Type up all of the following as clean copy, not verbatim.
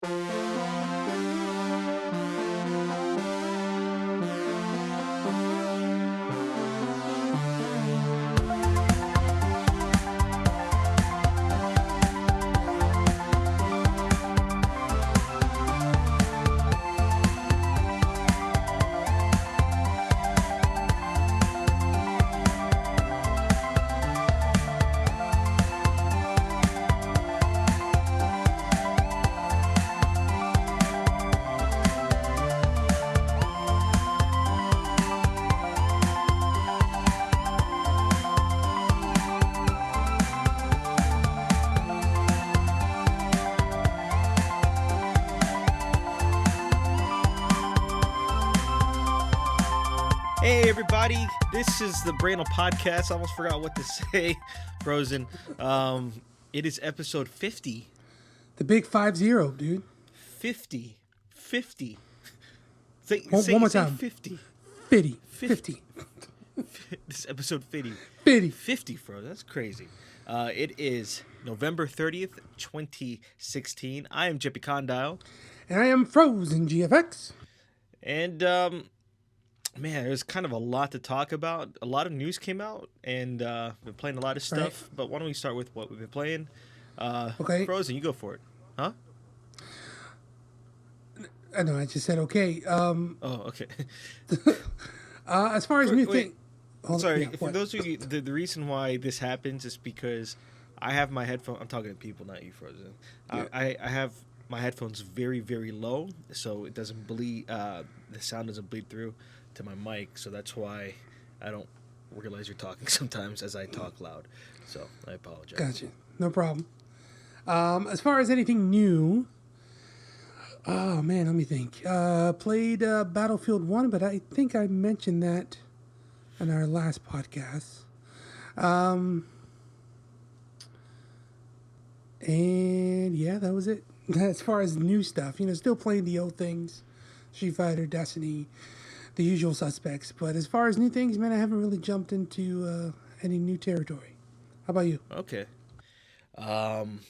Hey everybody, this is the Brainal podcast. I almost forgot what to say, Frozen. It is episode 50. The big 50, dude. 50. One more time. 50. 50. This is episode 50. 50, Frozen. That's crazy. It is November 30th, 2016. I am Jepi Condyle. And I am Frozen GFX. And, man, there's kind of a lot to talk about. A lot of news came out, and we've been playing a lot of stuff. Right. But why don't we start with what we've been playing? Okay. Frozen, you go for it. Huh? I know, I just said okay. Okay. As far as new things... Sorry, for those of you, the reason why this happens is because I have my headphones... I'm talking to people, not you, Frozen. Yeah. I have my headphones very, very low, so it doesn't bleed... the sound doesn't bleed through to my mic, so that's why I don't realize you're talking sometimes as I talk loud. So I apologize. Gotcha. No problem. As far as anything new, oh man, let me think. Played Battlefield 1, but I think I mentioned that in our last podcast. And yeah, that was it. As far as new stuff, still playing the old things, Street Fighter, Destiny, the usual suspects. But as far as new things, man, I haven't really jumped into any new territory. How about you? Okay. Kind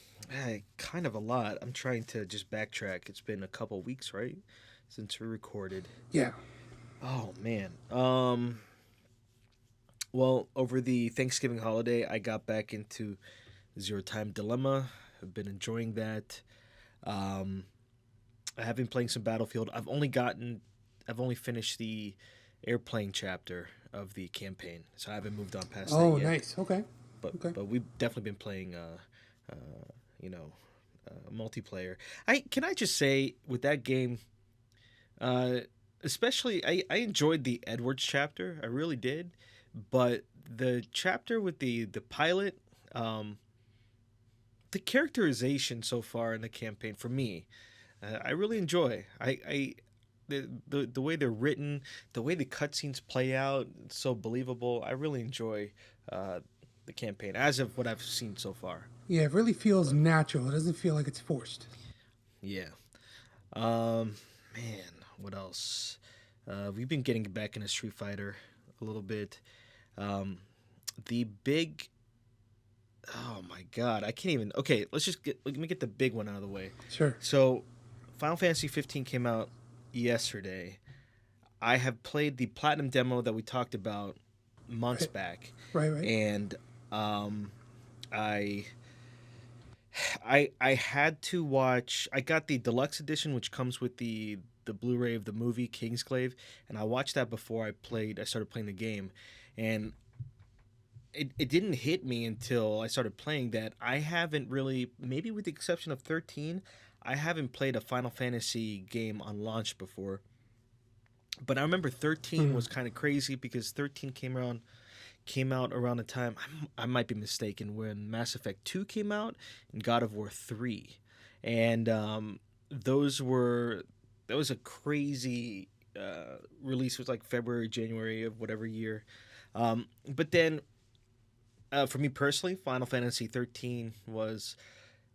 of a lot. I'm trying to just backtrack. It's been a couple weeks, right, since we recorded. Yeah. Oh, man. Well, over the Thanksgiving holiday, I got back into Zero Time Dilemma. I've been enjoying that. I have been playing some Battlefield. I've only finished the airplane chapter of the campaign, so I haven't moved on past that yet. Oh, nice. Okay. But we've definitely been playing, multiplayer. Can I just say, with that game, especially, I enjoyed the Edwards chapter. I really did. But the chapter with the pilot, the characterization so far in the campaign, for me, I really enjoy. The way they're written, the way the cutscenes play out, it's so believable. I really enjoy the campaign as of what I've seen so far. Yeah, it really feels natural. It doesn't feel like it's forced. Yeah. Man, what else? We've been getting back into Street Fighter a little bit. The big... Oh my God, I can't even... Okay, let me get the big one out of the way. Sure. So, Final Fantasy 15 came out yesterday. I have played the Platinum demo that we talked about months back. Right. And I had to watch... I got the deluxe edition, which comes with the Blu-ray of the movie Kingsglaive, and I watched that before I started playing the game. And it didn't hit me until I started playing that I haven't really, maybe with the exception of 13, I haven't played a Final Fantasy game on launch before. But I remember 13 was kind of crazy because 13 came out around the time, I might be mistaken, when Mass Effect 2 came out and God of War 3. And that was a crazy release. It was like February, January of whatever year. But then, for me personally, Final Fantasy 13 was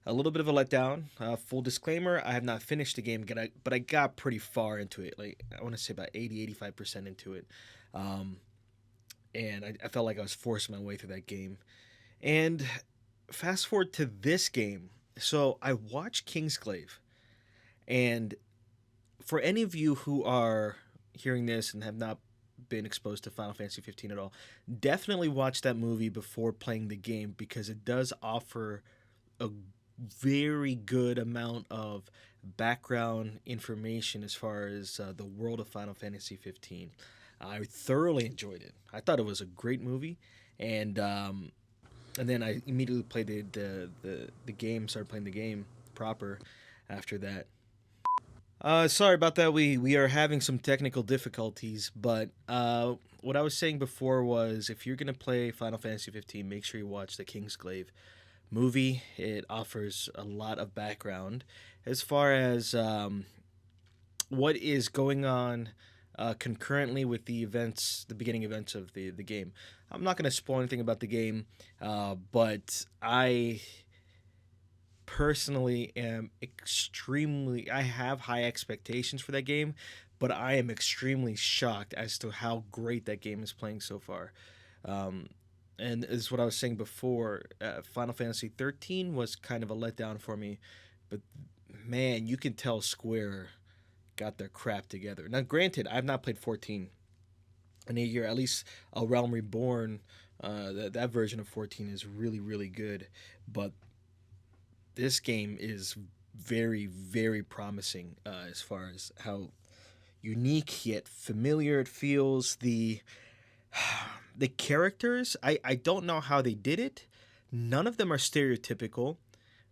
a little bit of a letdown. Full disclaimer, I have not finished the game, but I got pretty far into it. Like, I want to say about 80-85% into it. And I felt like I was forcing my way through that game. And fast forward to this game. So I watched Kingsglaive, And for any of you who are hearing this and have not been exposed to Final Fantasy 15 at all, definitely watch that movie before playing the game because it does offer a very good amount of background information as far as the world of Final Fantasy 15. I thoroughly enjoyed it. I thought it was a great movie, and then I immediately played the game. Started playing the game proper after that. Sorry about that. We are having some technical difficulties, but what I was saying before was if you're gonna play Final Fantasy 15, make sure you watch the Kingsglaive movie. It offers a lot of background as far as what is going on concurrently with the events, the beginning events of the game. I'm not going to spoil anything about the game, but I personally am extremely. I have high expectations for that game, but I am extremely shocked as to how great that game is playing so far. Um, and is what I was saying before. Final Fantasy 13 was kind of a letdown for me, but man, you can tell Square got their crap together. Now, granted, I've not played 14 in a year. At least A Realm Reborn, that version of 14 is really, really good. But this game is very, very promising as far as how unique yet familiar it feels. The characters, I don't know how they did it. None of them are stereotypical.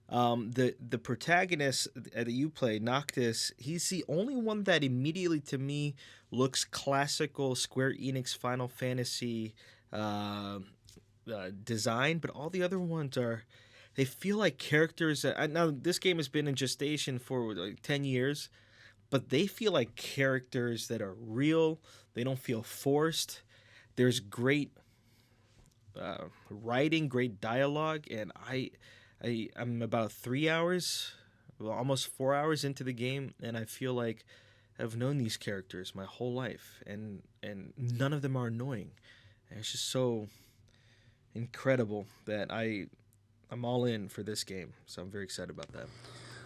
The protagonist that you play, Noctis, he's the only one that immediately to me looks classical Square Enix Final Fantasy design, but all the other ones are. They feel like characters that now this game has been in gestation for like 10 years, but they feel like characters that are real. They don't feel forced. There's great writing, great dialogue, and I'm about 3 hours, well, almost 4 hours into the game, and I feel like I've known these characters my whole life, and none of them are annoying. And it's just so incredible that I'm all in for this game, so I'm very excited about that.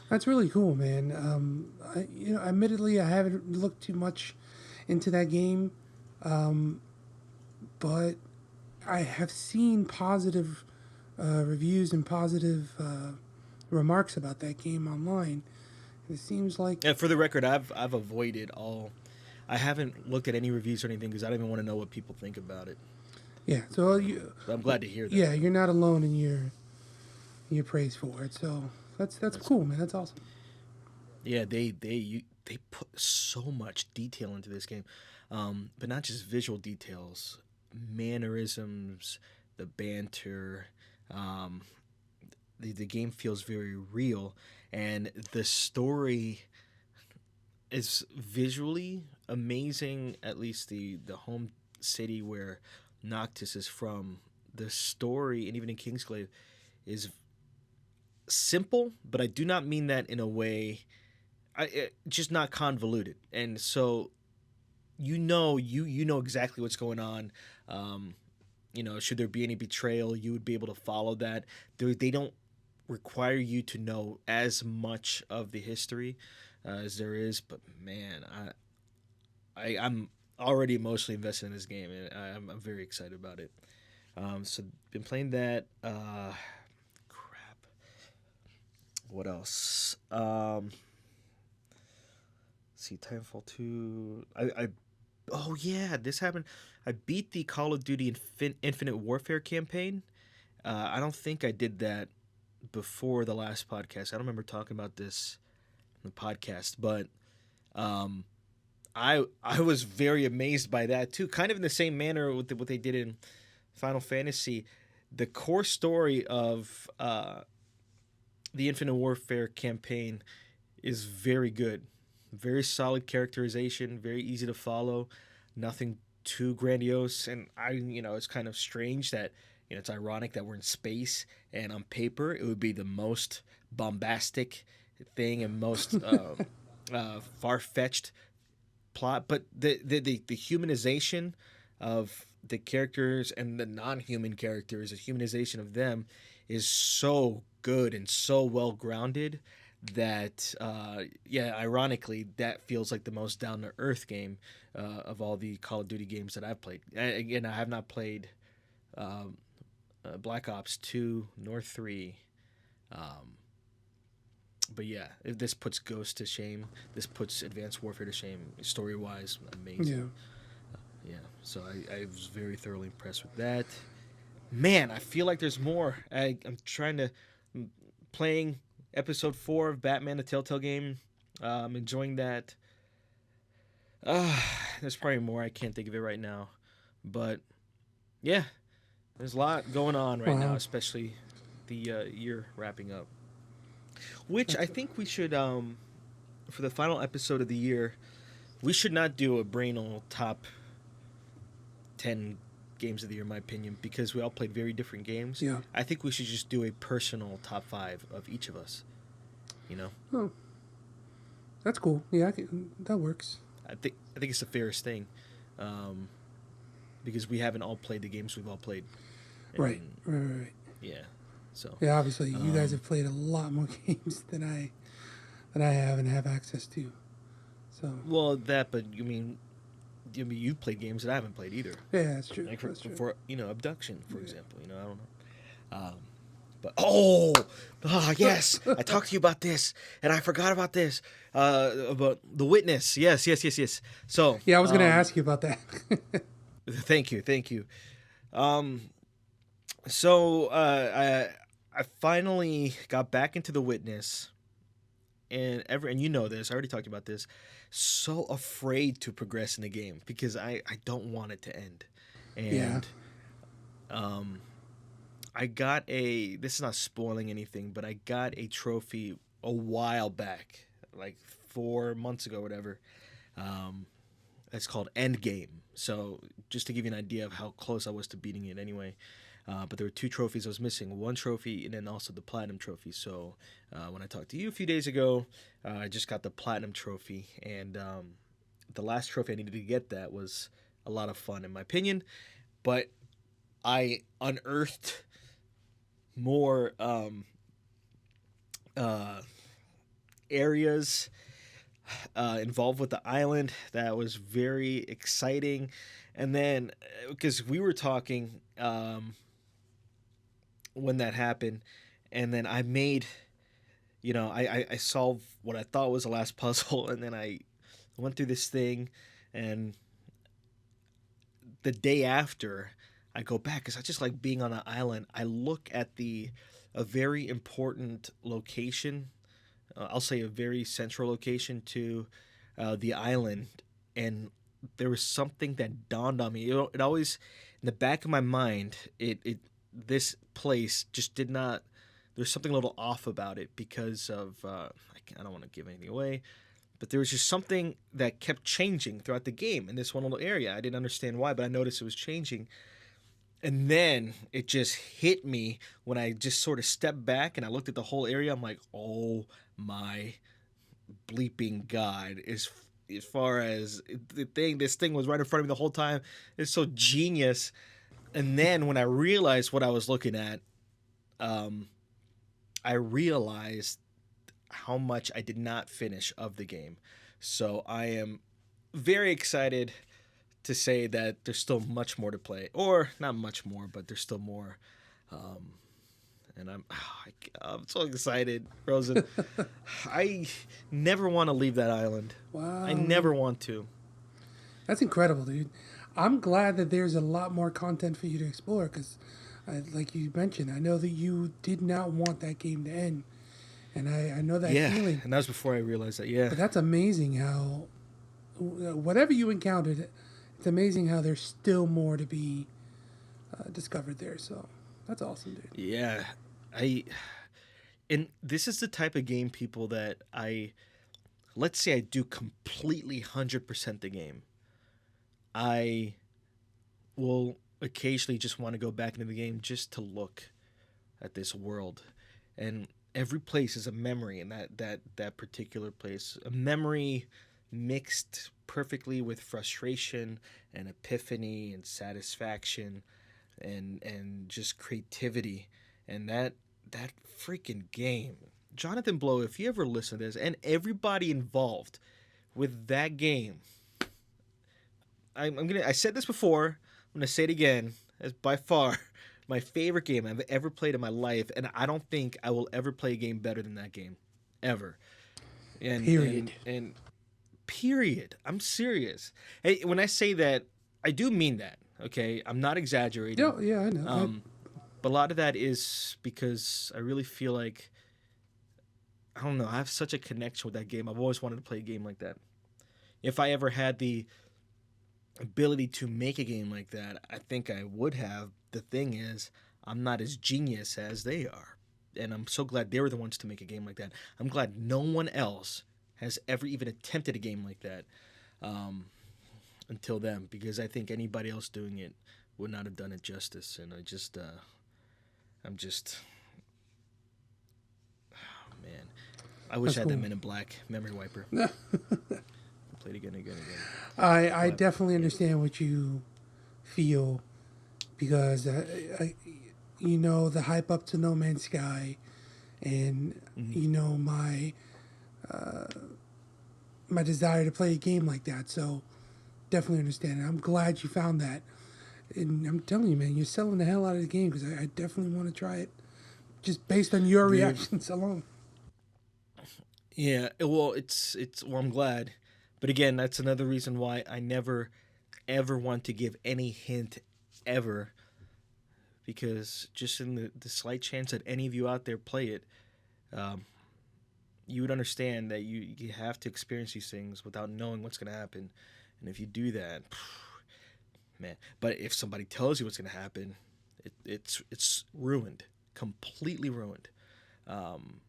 That's really cool, man. Admittedly, I haven't looked too much into that game, but I have seen positive reviews and positive remarks about that game online. It seems like, And for the record, I've avoided all. I haven't looked at any reviews or anything because I don't even want to know what people think about it. yeah. So you, But I'm glad to hear that. yeah, you're not alone in your praise for it. So that's That's cool, man. That's awesome. Yeah, they put so much detail into this game, but not just visual details, mannerisms, the banter. Um, the game feels very real, and the story is visually amazing. At least the home city where Noctis is from. The story, and even in Kingsglaive, is simple, but I do not mean that in a way just not convoluted. And so you know exactly what's going on. Um, should there be any betrayal, you would be able to follow that. They don't require you to know as much of the history as there is, but man, I'm already emotionally invested in this game, and I'm very excited about it. So been playing that. Crap. What else? See, Titanfall 2. I oh yeah, this happened. I beat the Call of Duty Infinite Warfare campaign. I don't think I did that before the last podcast. I don't remember talking about this in the podcast, but um, I was very amazed by that too. Kind of in the same manner with what they did in Final Fantasy. The core story of the Infinite Warfare campaign is very good. Very solid characterization, very easy to follow, nothing too grandiose. And it's kind of strange that, it's ironic that we're in space and on paper it would be the most bombastic thing and most far fetched plot. But the humanization of the characters and the non human characters, the humanization of them is so good and so well grounded that yeah, ironically, that feels like the most down to earth game of all the Call of Duty games that I've played. Again, I have not played um, Black Ops 2 nor 3. Um, but yeah, if this puts Ghost to shame. This puts Advanced Warfare to shame. Story wise, Yeah. amazing. Yeah, so I was very thoroughly impressed with that. Man, I feel like there's more. I'm trying to playing episode 4 of Batman: The Telltale Game. I'm enjoying that. Uh, there's probably more. I can't think of it right now, but yeah, there's a lot going on right now, Wow. especially the year wrapping up. Which I That's think we should, for the final episode of the year, we should not do a Brainal top 10 games of the year, in my opinion, because we all played very different games. yeah. I think we should just do a personal top 5 of each of us. You know, Oh, that's cool. Yeah, that works. I think it's the fairest thing, um, because we haven't all played the games we've all played, Right. and Right. Right. Right. yeah, so Yeah. Obviously, you guys um, have played a lot more games than I have and have access to. So well that, but you played games that I haven't played either. yeah, that's true. Like That's true. for Abduction, for Yeah. example. I don't know. But yes, I talked to you about this, and I forgot about this. About the witness. Yes, yes, yes, yes. So, Yeah, I was gonna ask you about that. thank you, thank you. Um, so I finally got back into the witness, and you know this. I already talked about this. So afraid to progress in the game because I don't want it to end, Yeah. and um I got a. This is not spoiling anything, but I got a trophy a while back, like 4 months ago, or whatever. Um, it's called Endgame. So just to give you an idea of how close I was to beating it, anyway. But there were 2 trophies I was missing. One trophy and then also the platinum trophy. So when I talked to you a few days ago, I just got the platinum trophy, and the last trophy I needed to get that was a lot of fun, in my opinion. But I unearthed more uh, areas involved with the island that was very exciting. And then, because we were talking when that happened, and then I made, I solved what I thought was the last puzzle, and then I went through this thing, and the day after, I go back because I just like being on an island. I look at a very important location. I'll say a very central location to the island, and there was something that dawned on me. It always in the back of my mind. It this place just did not. There's something a little off about it because of I don't want to give anything away, but there was just something that kept changing throughout the game in this one little area. I didn't understand why, but I noticed it was changing. And then it just hit me when I just sort of stepped back and I looked at the whole area. I'm like, oh my bleeping god! As far as this thing was right in front of me the whole time. It's so genius. And then when I realized what I was looking at, um, I realized how much I did not finish of the game. So I am very excited to say that there's still much more to play, or not much more, but there's still more. Um, and I'm so excited, Frozen. I never want to leave that island. I Wow, never man. want to. That's incredible, dude. I'm glad that there's a lot more content for you to explore because, like you mentioned, I know that you did not want that game to end, and I know that Yeah, feeling. and that was before I realized that. Yeah, But that's amazing how whatever you encountered, it's amazing how there's still more to be discovered there. So that's awesome, dude. yeah. I and this is the type of game, people, that let's say I do completely 100% the game. I will occasionally just want to go back into the game just to look at this world, and every place is a memory in that particular place, a memory mixed perfectly with frustration and epiphany and satisfaction and just creativity. And that freaking game Jonathan Blow, if you ever listen to this, and everybody involved with that game, I said this before. I'm gonna say it again. As by far my favorite game I've ever played in my life, and I don't think I will ever play a game better than that game, ever. And Period. and and period. I'm serious. Hey, when I say that, I do mean that. Okay, I'm not exaggerating. Yeah, yeah, I know. But a lot of that is because I really feel like I don't know. I have such a connection with that game. I've always wanted to play a game like that. If I ever had the ability to make a game like that, I think I would have. The thing is, I'm not as genius as they are. And I'm so glad they were the ones to make a game like that. I'm glad no one else has ever even attempted a game like that until them, because I think anybody else doing it would not have done it justice. And I'm just, oh man, I wish That's I had cool. that Men in Black memory wiper. Play it again, again, again. I But definitely understand what you feel because you know the hype up to No Man's Sky, and you know my desire to play a game like that. So definitely understand it. I'm glad you found that, and I'm telling you, man, you're selling the hell out of the game because I definitely want to try it just based on your the reactions alone. yeah, well, it's well, I'm glad, but again, that's another reason why I never ever want to give any hint ever, because just in the slight chance that any of you out there play it, um, you would understand that you have to experience these things without knowing what's going to happen, and if you do that, man. But if somebody tells you what's going to happen, it's ruined, completely ruined. Um,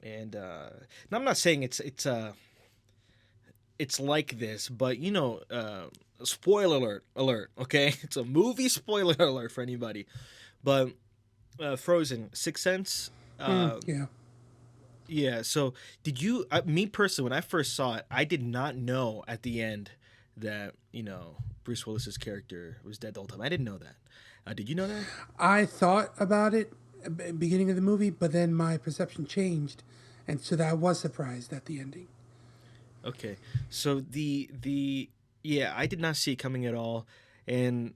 and now I'm not saying it's like this, but spoiler alert. Okay, it's a movie spoiler alert for anybody. But Frozen, Sixth Sense. Yeah. Yeah. So did you? Me personally, when I first saw it, I did not know at the end that Bruce Willis's character was dead the whole time. I didn't know that. Did you know that? I thought about it at the beginning of the movie, but then my perception changed, and so that I was surprised at the ending. Okay. So the yeah, I did not see it coming at all, and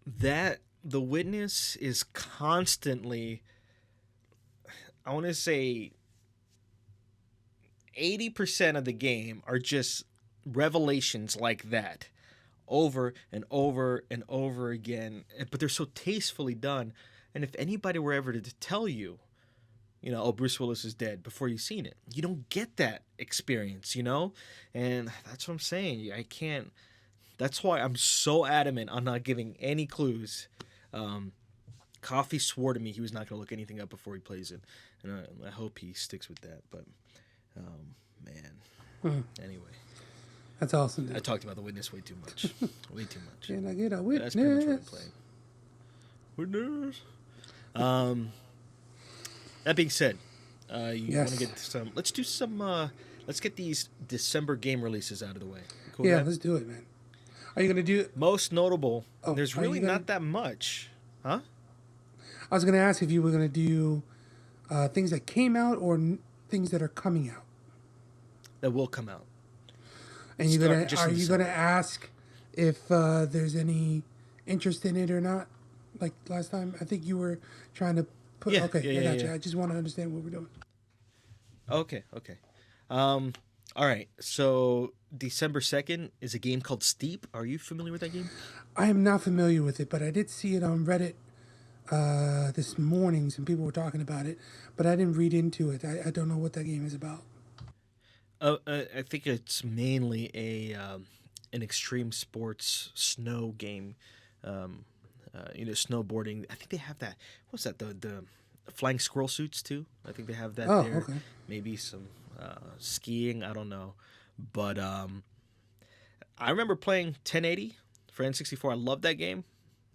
that the witness is constantly, I want to say 80% of the game are just revelations like that over and over and over again, but they're so tastefully done. And if anybody were ever to tell you, oh, Bruce Willis is dead before you've seen it, you don't get that experience. And that's what I'm saying. I can't. That's why I'm so adamant on not giving any clues. Coffee swore to me he was not going to look anything up before he plays it, and I hope he sticks with that. But man, anyway, That's awesome. I talked about the witness way too much. Way too much. Can I get a witness? That's pretty much what I'm playing. Witness. That being said, you want to get some? Let's do some. Let's get these December game releases out of the way. Cool, Yeah, man? let's do it, man. Are you gonna do? Most notable. There's are really you gonna- not that much, huh? I was gonna ask if you were gonna do things that came out or things that are coming out. That will come out. And are you December. gonna ask if there's any interest in it or not? Like last time, I think you were trying to put. Yeah, Okay, yeah, I yeah, got you. yeah. I just want to understand what we're doing. Okay. All right. So December 2nd is a game called Steep. Are you familiar with that game? I am not familiar with it, but I did see it on Reddit this morning. Some people were talking about it, but I didn't read into it. I don't know what that game is about. I think it's mainly an extreme sports snow game. Snowboarding. I think they have that. What's that? The flying squirrel suits too. I think they have that Oh, there. okay. Maybe some skiing. I don't know, but I remember playing 1080 for N64. I love that game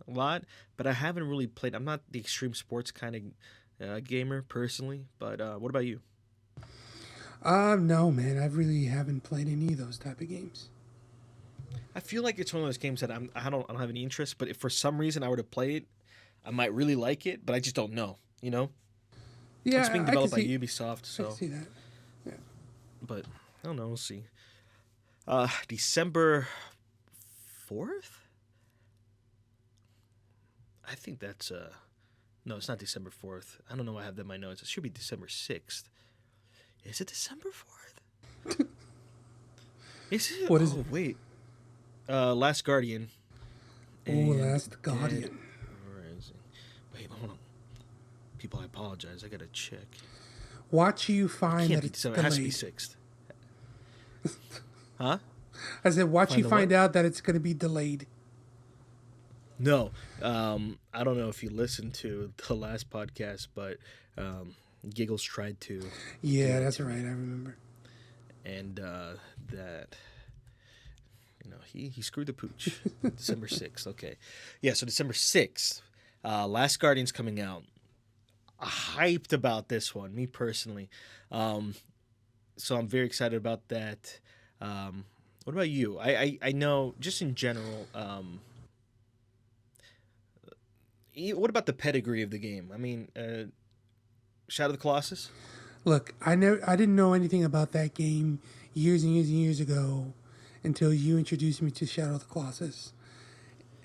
a lot, but I haven't really played. I'm not the extreme sports kind of gamer personally. But what about you? No, man. I really haven't played any of those type of games. I feel like it's one of those games that I don't have any interest, but if for some reason I were to play it, I might really like it, but I just don't know. It's Yeah, being I can developed by see. Ubisoft, I can so see that. Yeah. but I don't know. We'll see. December 4th. I think that's no, it's not December 4th. I don't know why I have that in my notes. It should be December 6th. Is it December 4th? Is it? What is it? Oh, wait. Last Guardian Oh, and Last Dead Guardian. Rising. Wait, hold on. People, I apologize. I gotta check. Watch you It find can't that be it's December. It has to be delayed. 6th. Huh? I said, watch Find you the find what? out that it's going to be delayed. No. I don't know if you listened to the last podcast, but Giggles tried to do Yeah, that that's to right. me. I remember. And that he screwed the pooch. December 6th. Okay. Yeah, so December 6th, Last Guardian's coming out. Hyped about this one, me personally. So I'm very excited about that. What about you? I know just in general. What about the pedigree of the game? I mean, Shadow of the Colossus. Look, I didn't know anything about that game years and years and years ago until you introduced me to Shadow of the Colossus.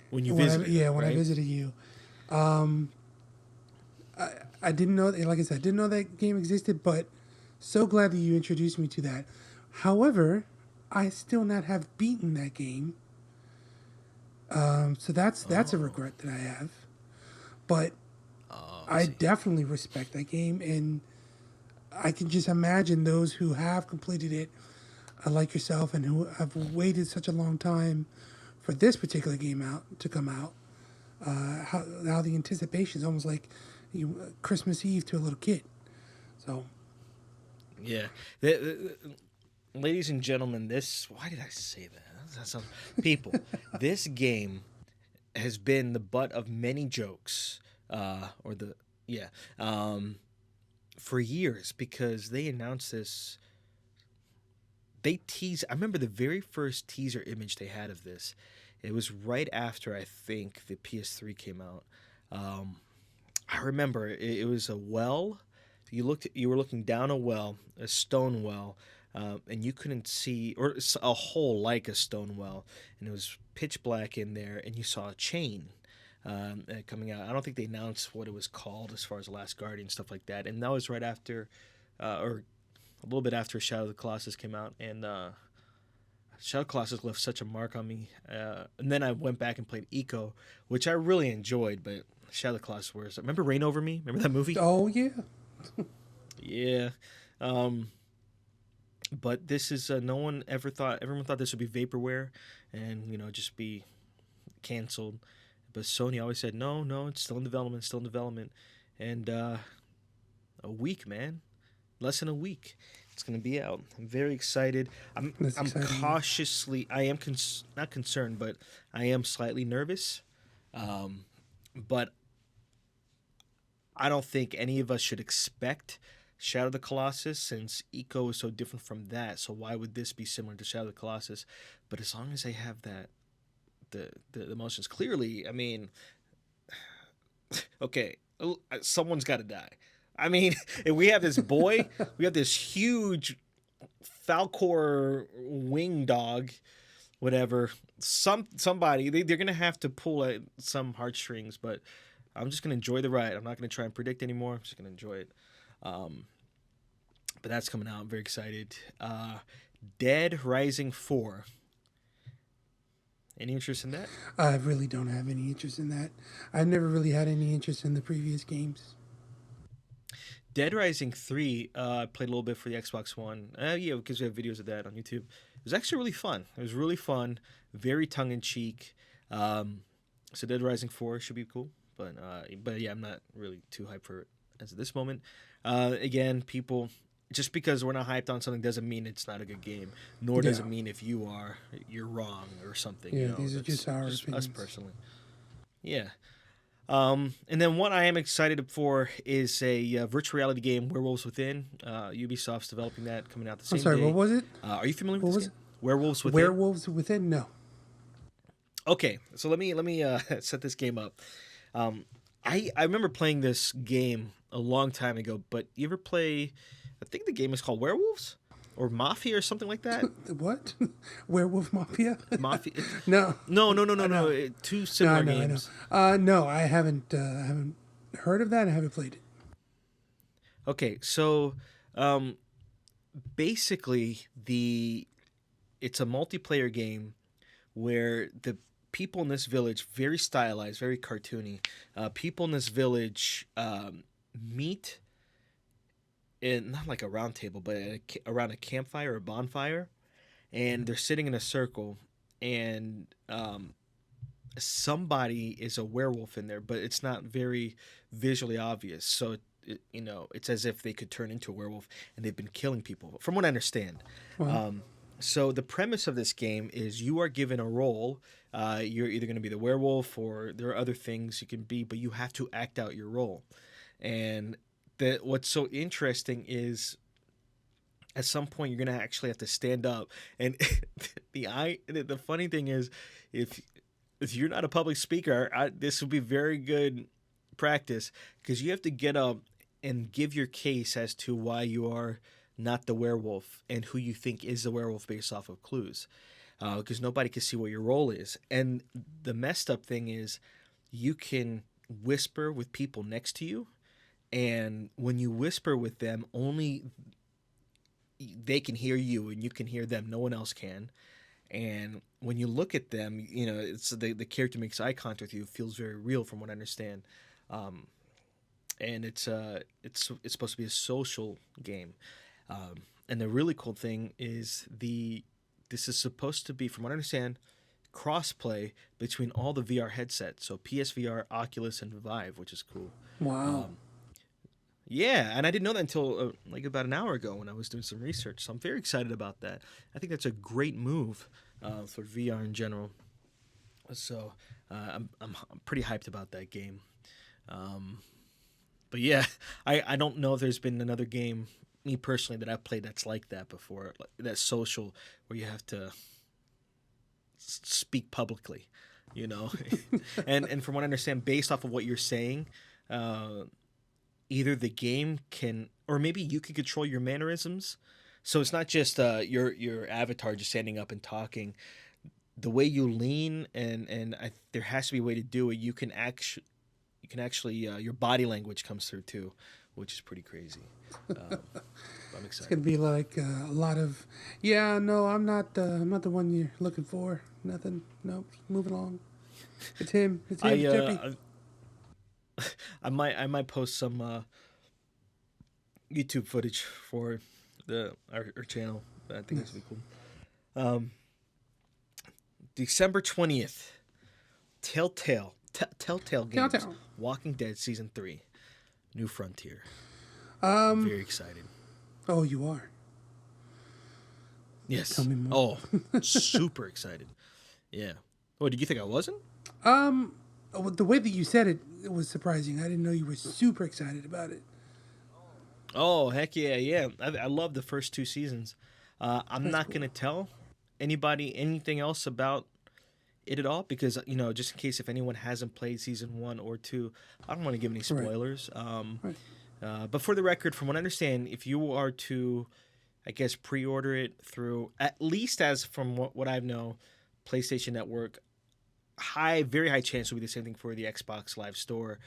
When you visited it, When I right? visited you, I didn't know. Like I said, I didn't know that game existed, but so glad that you introduced me to that. However, I still not have beaten that game, so that's a Oh, regret that I have. But I I see. definitely respect that game, and I can just imagine those who have completed it, like yourself, and who have waited such a long time for this particular game out to come out. How the anticipation is almost like Christmas Eve to a little kid. So Yeah. Ladies and gentlemen, this. Why did I say that? That sounds, people, this game has been the butt of many jokes. Or the. Yeah. For years because they announced this. They tease. I remember the very first teaser image they had of this. It was right after I think the PS3 came out. Um, I remember it was a well. You were looking down a well, a stone well, and you couldn't see, or a hole like a stone well, and it was pitch black in there, and you saw a chain coming out. I don't think they announced what it was called as far as the Last Guardian stuff like that, and that was right after, or a little bit after Shadow of the Colossus came out, and Shadow of the Colossus left such a mark on me. And then I went back and played Eco, which I really enjoyed, but Shadow of the Colossus was. Remember Rain Over Me? Remember that movie? oh yeah, Yeah. Um, but this is no one ever thought. Everyone thought this would be vaporware, and just be canceled. But Sony always said no, no, it's still in development, still in development, and a week, man, less than a week. It's gonna be out. I'm very excited. that's I'm exciting. cautiously. I am not concerned, but I am slightly nervous. But I don't think any of us should expect Shadow of the Colossus since Eco is so different from that. So why would this be similar to Shadow of the Colossus? But as long as they have that the emotions clearly, I mean, okay, someone's got to die. I mean, if we have this boy, we have this huge Falcor wing dog, whatever. Somebody they're gonna have to pull at some heartstrings, but I'm just gonna enjoy the ride. I'm not gonna try and predict anymore. I'm just gonna enjoy it. Um, but that's coming out. I'm very excited. Dead Rising 4. Any interest in that? I really don't have any interest in that. I've never really had any interest in the previous games. Dead Rising 3, I played a little bit for the Xbox One. Yeah, because we have videos of that on YouTube. It was actually really fun. It was really fun, very tongue in cheek. So Dead Rising 4 should be cool. But yeah, I'm not really too hyped for it as of this moment. Again, people, just because we're not hyped on something doesn't mean it's not a good game. Nor does Yeah, it mean if you are, you're wrong or something. yeah. These are That's just our just us opinions. personally. Yeah. And then what I am excited for is a virtual reality game, Werewolves Within. Ubisoft's developing that, coming out the I'm same sorry. What day. was it? Are you familiar with What this was game? it? Werewolves Within. Werewolves Within? No. Okay, so let me set this game up. Um, I remember playing this game a long time ago, but you ever play? I think the game is called Werewolves or Mafia or something like that. What? Werewolf Mafia? Mafia. No, No. no, Two no. I similar know, I know. games. No, I haven't heard of that. I haven't played it. Okay, so um, basically it's a multiplayer game where the people in this village, very stylized, very cartoony, people in this village meet in not like a round table, but around a campfire or a bonfire, and they're sitting in a circle, and somebody is a werewolf in there, but it's not very visually obvious. So it's as if they could turn into a werewolf, and they've been killing people, from what I understand. Well, So the premise of this game is you are given a role. You're either going to be the werewolf, or there are other things you can be, but you have to act out your role. And what's so interesting is at some point you're going to actually have to stand up. And the funny thing is, if you're not a public speaker, this would be very good practice, because you have to get up and give your case as to why you are not the werewolf and who you think is the werewolf based off of clues, because nobody can see what your role is. And the messed up thing is you can whisper with people next to you, and when you whisper with them, only they can hear you and you can hear them. No one else can. And when you look at them, it's the character makes eye contact with you. It feels very real, from what I understand. And it's supposed to be a social game. And the really cool thing is this is supposed to be, from what I understand, crossplay between all the VR headsets. So PSVR, Oculus, and Vive, which is cool. wow. Yeah, and I didn't know that until like about an hour ago when I was doing some research. So I'm very excited about that. I think that's a great move for VR in general. So I'm pretty hyped about that game. But yeah, I don't know if there's been another game, me personally, that I've played that's like that before. Like, that's social, where you have to speak publicly, and from what I understand, based off of what you're saying, either the game can, or maybe you can control your mannerisms. So it's not just your avatar just standing up and talking. The way you lean, and there has to be a way to do it. You can actually your body language comes through too, which is pretty crazy. I'm It's excited. gonna be like a lot of, yeah, no, I'm not the one you're looking for. Nothing. Nope. Moving along. It's him. It's him. Jepi. I might post some YouTube footage for our channel. I think that's gonna be cool. December 20th, Telltale Games, Telltale. Walking Dead Season 3, New Frontier. I'm very excited. Oh, you are. Yes. Tell me more. Oh, super excited. Yeah. Oh, did you think I wasn't? The way that you said it, it was surprising. I didn't know you were super excited about it. Oh, heck yeah. I love the first two seasons. I'm That's not cool. going to tell anybody anything else about it at all, because, just in case if anyone hasn't played season 1 or 2, I don't want to give any spoilers. Right. But for the record, from what I understand, if you are to, I guess, pre-order it through, at least as from what I know, PlayStation Network, very high chance will be the same thing for the Xbox Live Store,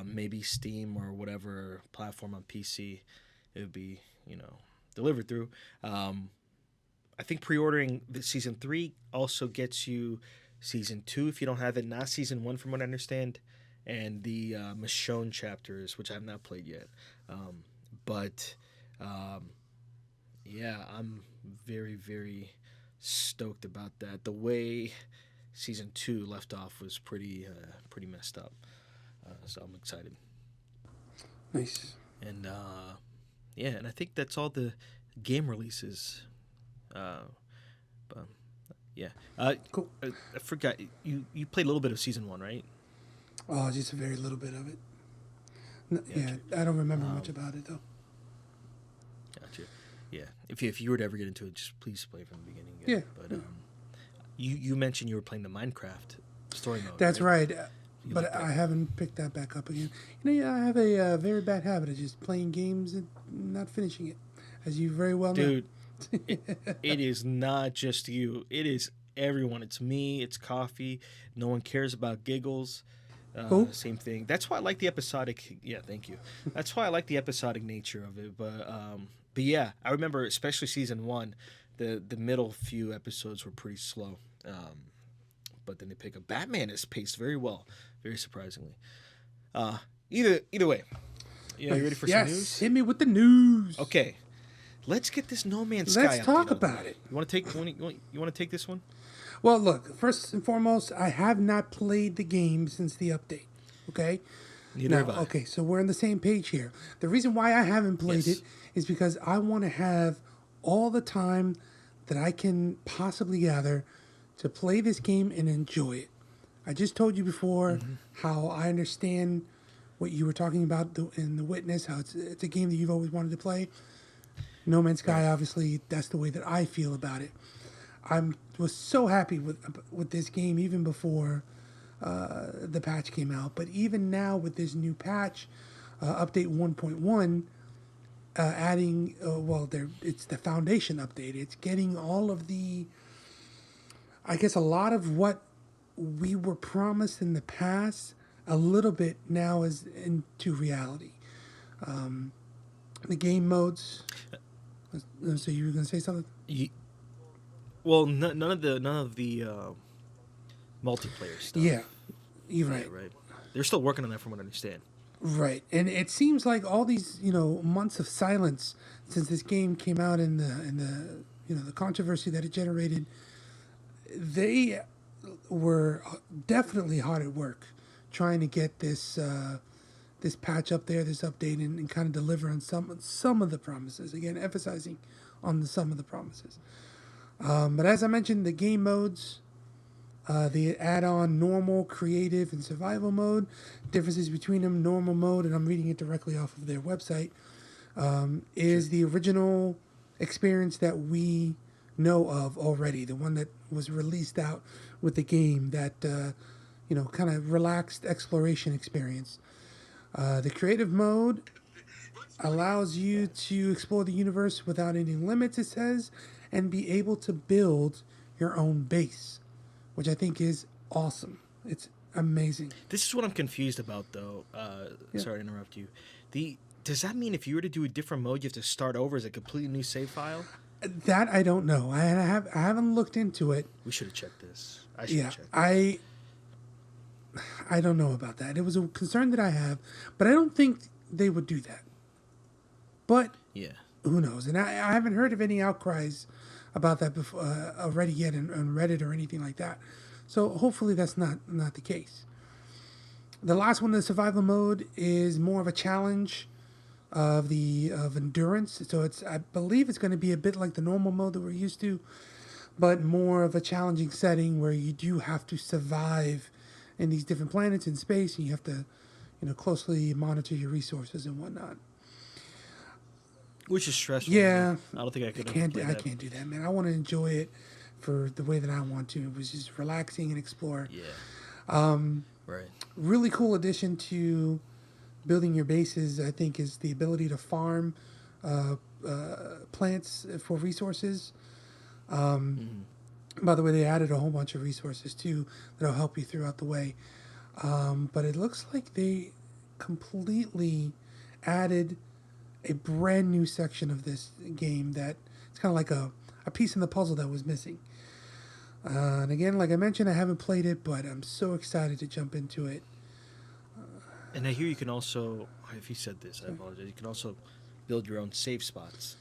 maybe Steam or whatever platform on PC it would be, delivered through. I think pre-ordering the season 3 also gets you season 2 if you don't have it, not season 1 from what I understand, and the Michonne chapters, which I have not played yet. But yeah, I'm very, very stoked about that. The way season 2 left off was pretty messed up. So I'm excited. Nice. And yeah, and I think that's all the game releases. But yeah, Cool. I forgot you played a little bit of season 1, right? Oh, just a very little bit of it. Yeah, Gotcha. I don't remember much about it though. Gotcha. Yeah, if you were to ever get into it, just please play from the beginning. Yeah. But you mentioned you were playing the Minecraft story mode. That's right. You like but that? I haven't picked that back up again. Yeah, I have a very bad habit of just playing games and not finishing it, as you very well know. Dude, it, it is not just you. It is everyone. It's me. It's coffee. No one cares about giggles. Who? Same thing. That's why I like the episodic. Yeah, thank you. That's why I like the episodic nature of it. But yeah, I remember especially season one, the middle few episodes were pretty slow. But then they pick up. Batman is paced very well, very surprisingly. Uh, either way, you ready Nice. for some Yes, news? hit me with the news. Okay, let's get this No Man's Let's Sky update talk out of the about way. it. You want to take you want to take this one? Well, look, first and foremost, I have not played the game since the update. Okay? Neither Now, have I. okay, so we're on the same page here. The reason why I haven't played Yes. it is because I want to have all the time that I can possibly gather to play this game and enjoy it. I just told you before how I understand what you were talking about in The Witness, how it's a game that you've always wanted to play. No Man's Sky, Right. obviously, that's the way that I feel about it. I was so happy with this game even before the patch came out, but even now with this new patch, update 1.1, adding it's the foundation update. It's getting all of the, I guess, a lot of what we were promised in the past. A little bit now is into reality. The game modes. So you were gonna say something? You, well, none of the multiplayer stuff. Yeah, you're Yeah, right. right. They're still working on that, from what I understand. Right, and it seems like all these months of silence since this game came out in the the controversy that it generated, they were definitely hard at work trying to get this patch up there, this update, and kind of deliver on some of the promises. Again, emphasizing on some of the promises. But as I mentioned, the game modes. The add-on normal, creative, and survival mode. Differences between them, normal mode, and I'm reading it directly off of their website, is the original experience that we know of already, the one that was released out with the game, that kind of relaxed exploration experience. The creative mode allows you to explore the universe without any limits, it says, and be able to build your own base, which I think is awesome. It's amazing. This is what I'm confused about, though. Yeah. Sorry to interrupt you. Does that mean if you were to do a different mode, you have to start over as a completely new save file? That I don't know. I haven't looked into it. We should have checked this. I should Yeah, have checked. I don't know about that. It was a concern that I have, but I don't think they would do that. But Yeah. who knows? And I haven't heard of any outcries about that before, already yet on Reddit or anything like that. So hopefully that's not the case. The last one, the survival mode, is more of a challenge of endurance. So I believe it's going to be a bit like the normal mode that we're used to, but more of a challenging setting where you do have to survive in these different planets in space, and you have to closely monitor your resources and whatnot. Which is stressful. Yeah, I don't think I could. I can't do that, man. I want to enjoy it for the way that I want to. It was just relaxing and explore. Yeah. Right. Really cool addition to building your bases, I think, is the ability to farm plants for resources. By the way, they added a whole bunch of resources too that'll help you throughout the way. But it looks like they completely added a brand new section of this game that it's kind of like a piece in the puzzle that was missing. And again, like I mentioned, I haven't played it, but I'm so excited to jump into it. And I hear you can also, if you said this, I apologize. You can also build your own save spots,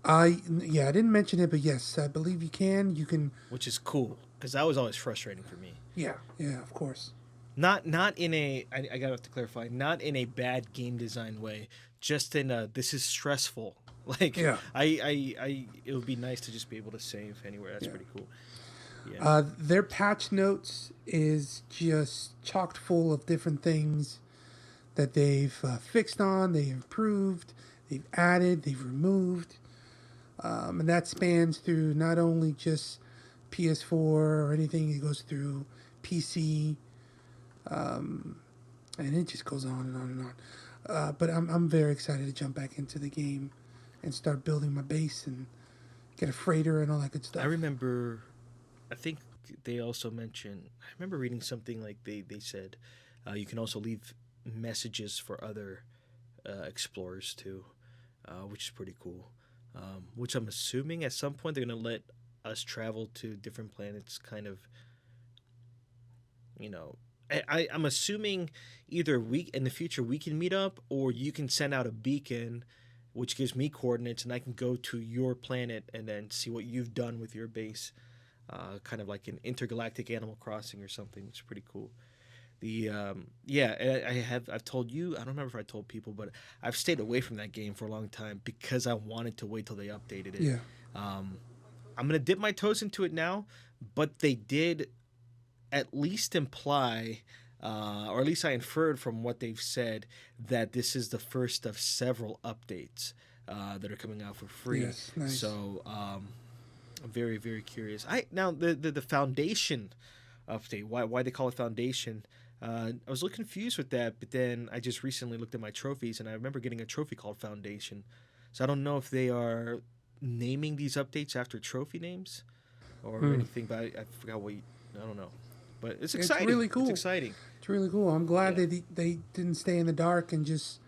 I didn't mention it, but yes, I believe you can. You can. which is cool because that was always frustrating for me. Yeah, of course. Not in a. I gotta have to clarify. Not in a bad game design way. Just in a this is stressful. Like Yeah. it would be nice to just be able to save anywhere. That's pretty cool. Their patch notes is just chocked full of different things that they've fixed on, they've improved, they've added, they've removed. And that spans through not only just PS4 or anything, it goes through PC, and it just goes on and on and on. But I'm very excited to jump back into the game and start building my base and get a freighter and all that good I stuff. remember, I think they also mentioned, I remember reading something like they said you can also leave messages for other explorers too, which is pretty cool. Which I'm assuming at some point they're going to let us travel to different planets, kind of, you know. I'm assuming either we in the future we can meet up, or you can send out a beacon, which gives me coordinates, and I can go to your planet and then see what you've done with your base. Kind of like an intergalactic Animal Crossing or something, which is pretty cool. The yeah, I've told you, I don't remember if I told people, but I've stayed away from that game for a long time because I wanted to wait till they updated it. Yeah. Um, I'm gonna dip my toes into it now, but they did at least imply, or at least I inferred from what they've said, that this is the first of several updates that are coming out for free. Yes. Nice. So I'm very very curious. I now the foundation update. Why they call it foundation? I was a little confused with that, but then I just recently looked at my trophies, and I remember getting a trophy called Foundation. So I don't know if they are naming these updates after trophy names or Hmm. anything, but I forgot what. I don't know, but it's It's exciting. really It's cool. exciting. It's really cool. I'm glad Yeah. they didn't stay in the dark and just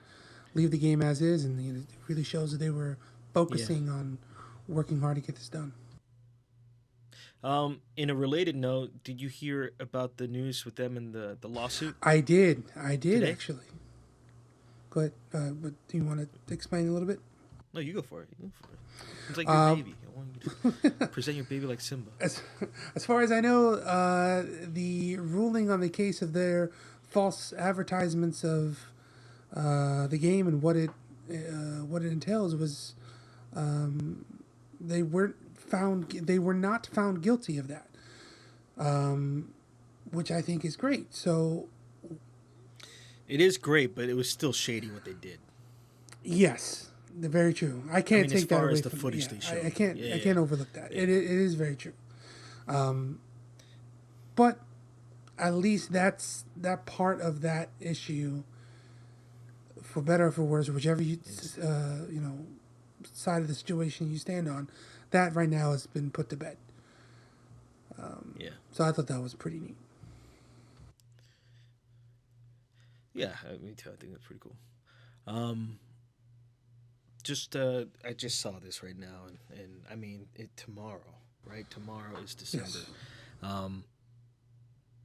leave the game as is, and it really shows that they were Yeah. focusing on working hard to get this done. In a related note, did you hear about the news with them and the lawsuit I did. I did today? actually. Go ahead. But do you want to explain a little bit? No, you go for it. You go for it. It's like your Um, baby. I want you to present your baby like Simba. as as far as I know, the ruling on the case of their false advertisements of the game and what it entails was they were not found guilty of that, which I think is great. So It is great, but it was still shady what they did. yes, very true. I I can't mean, as take that far away as the from footage yeah. they I showed. can't Yeah, I yeah, can't overlook that. yeah. It is very true. But at least that's that part of that issue, for better or for worse, whichever It's, you know side of the situation you stand on, that right now has been put to bed. yeah, So I thought that was pretty neat. yeah. Me too. I think that's pretty cool. Um, just I just saw this right now, and I mean, tomorrow, right? Tomorrow is December. Yes. Um,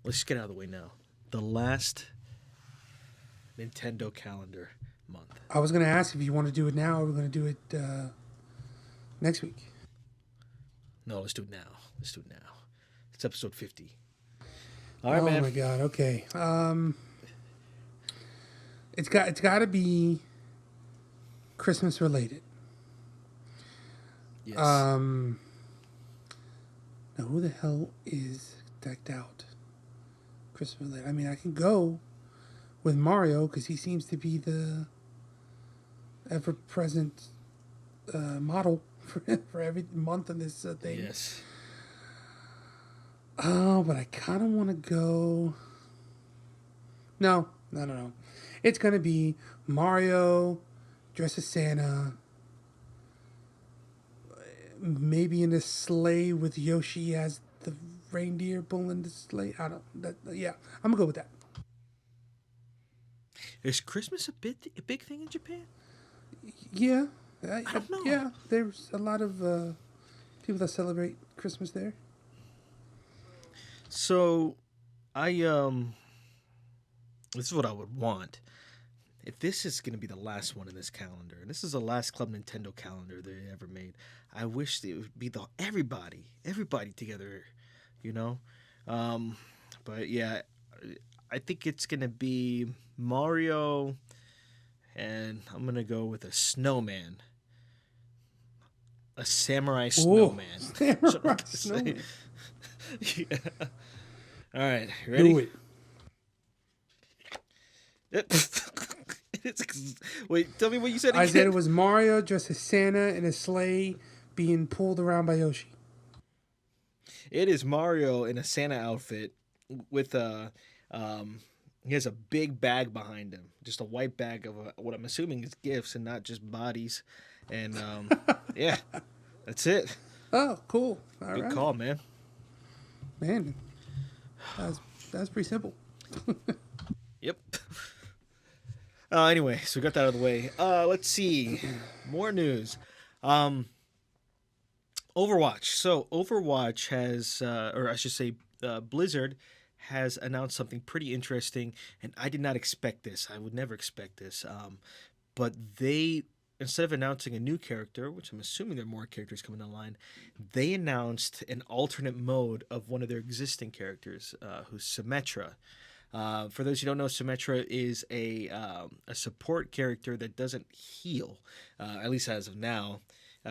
let's just get out of the way now. The last Nintendo calendar month. I was going to ask if you want to do it now or we're going to do it next week. No, let's do it now. Let's do it now. It's episode 50. All right, Oh man. my God. Okay. It's got to be Christmas related. Yes. Now who the hell is decked out Christmas related? I mean, I can go with Mario because he seems to be the ever present model for every month in this thing. Yes. Oh, but I kind of want to go. No, no, no, no. It's gonna be Mario dressed as Santa, maybe in a sleigh with Yoshi as the reindeer pulling the sleigh. I don't. That, yeah, I'm gonna go with that. Is Christmas a big thing in Japan? Yeah, I don't know. yeah. There's a lot of people that celebrate Christmas there. So, I. This is what I would want. If this is going to be the last one in this calendar, and this is the last Club Nintendo calendar they ever made, I wish it would be the everybody together, you know. Um, but yeah, I think it's going to be Mario, and I'm going to go with a snowman, a samurai Oh, snowman. That's what I'm samurai gonna say. snowman. Yeah. All right, you Do ready? it. Wait, tell me what you said I said it again. was Mario dressed as Santa in a sleigh being pulled around by Yoshi. It is Mario in a Santa outfit with a He has a big bag behind him, just a white bag of what I'm assuming is gifts and not just bodies. And yeah, that's it. Oh, cool. All Good right, call, man. man. That's that's pretty simple. Yep. Anyway, so we got that out of the way. Let's see. More news. Um, Overwatch. So Overwatch has, or I should say, Blizzard has announced something pretty interesting, and I did not expect this. I would never expect this. But they, instead of announcing a new character, which I'm assuming there are more characters coming online, they announced an alternate mode of one of their existing characters, who's Symmetra. For those who don't know, Symmetra is a support character that doesn't heal, at least as of now.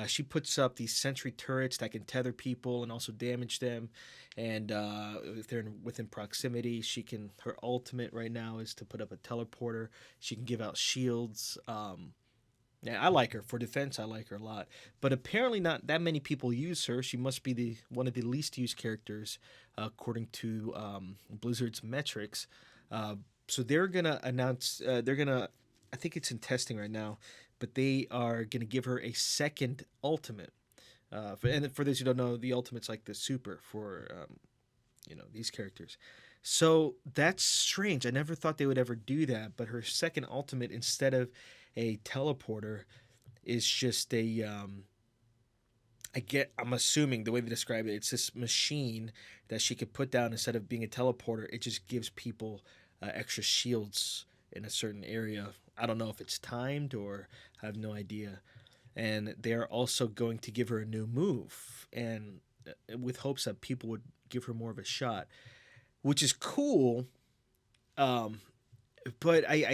She puts up these sentry turrets that can tether people and also damage them. And if they're within proximity, she can. Her ultimate right now is to put up a teleporter. She can give out shields. Yeah, I like her for defense. I like her a lot, but apparently not that many people use her. She must be the one of the least used characters, according to Blizzard's metrics. So they're gonna announce. They're gonna. I think it's in testing right now, but they are gonna give her a second ultimate. And for those who don't know, the ultimate's like the super for these characters. So that's strange. I never thought they would ever do that. But her second ultimate, instead of a teleporter, is just a I'm assuming the way they describe it, it's this machine that she could put down instead of being a teleporter. It just gives people extra shields in a certain area. I don't know if it's timed or I have no idea. And they're also going to give her a new move, and with hopes that people would give her more of a shot, which is cool. But I'm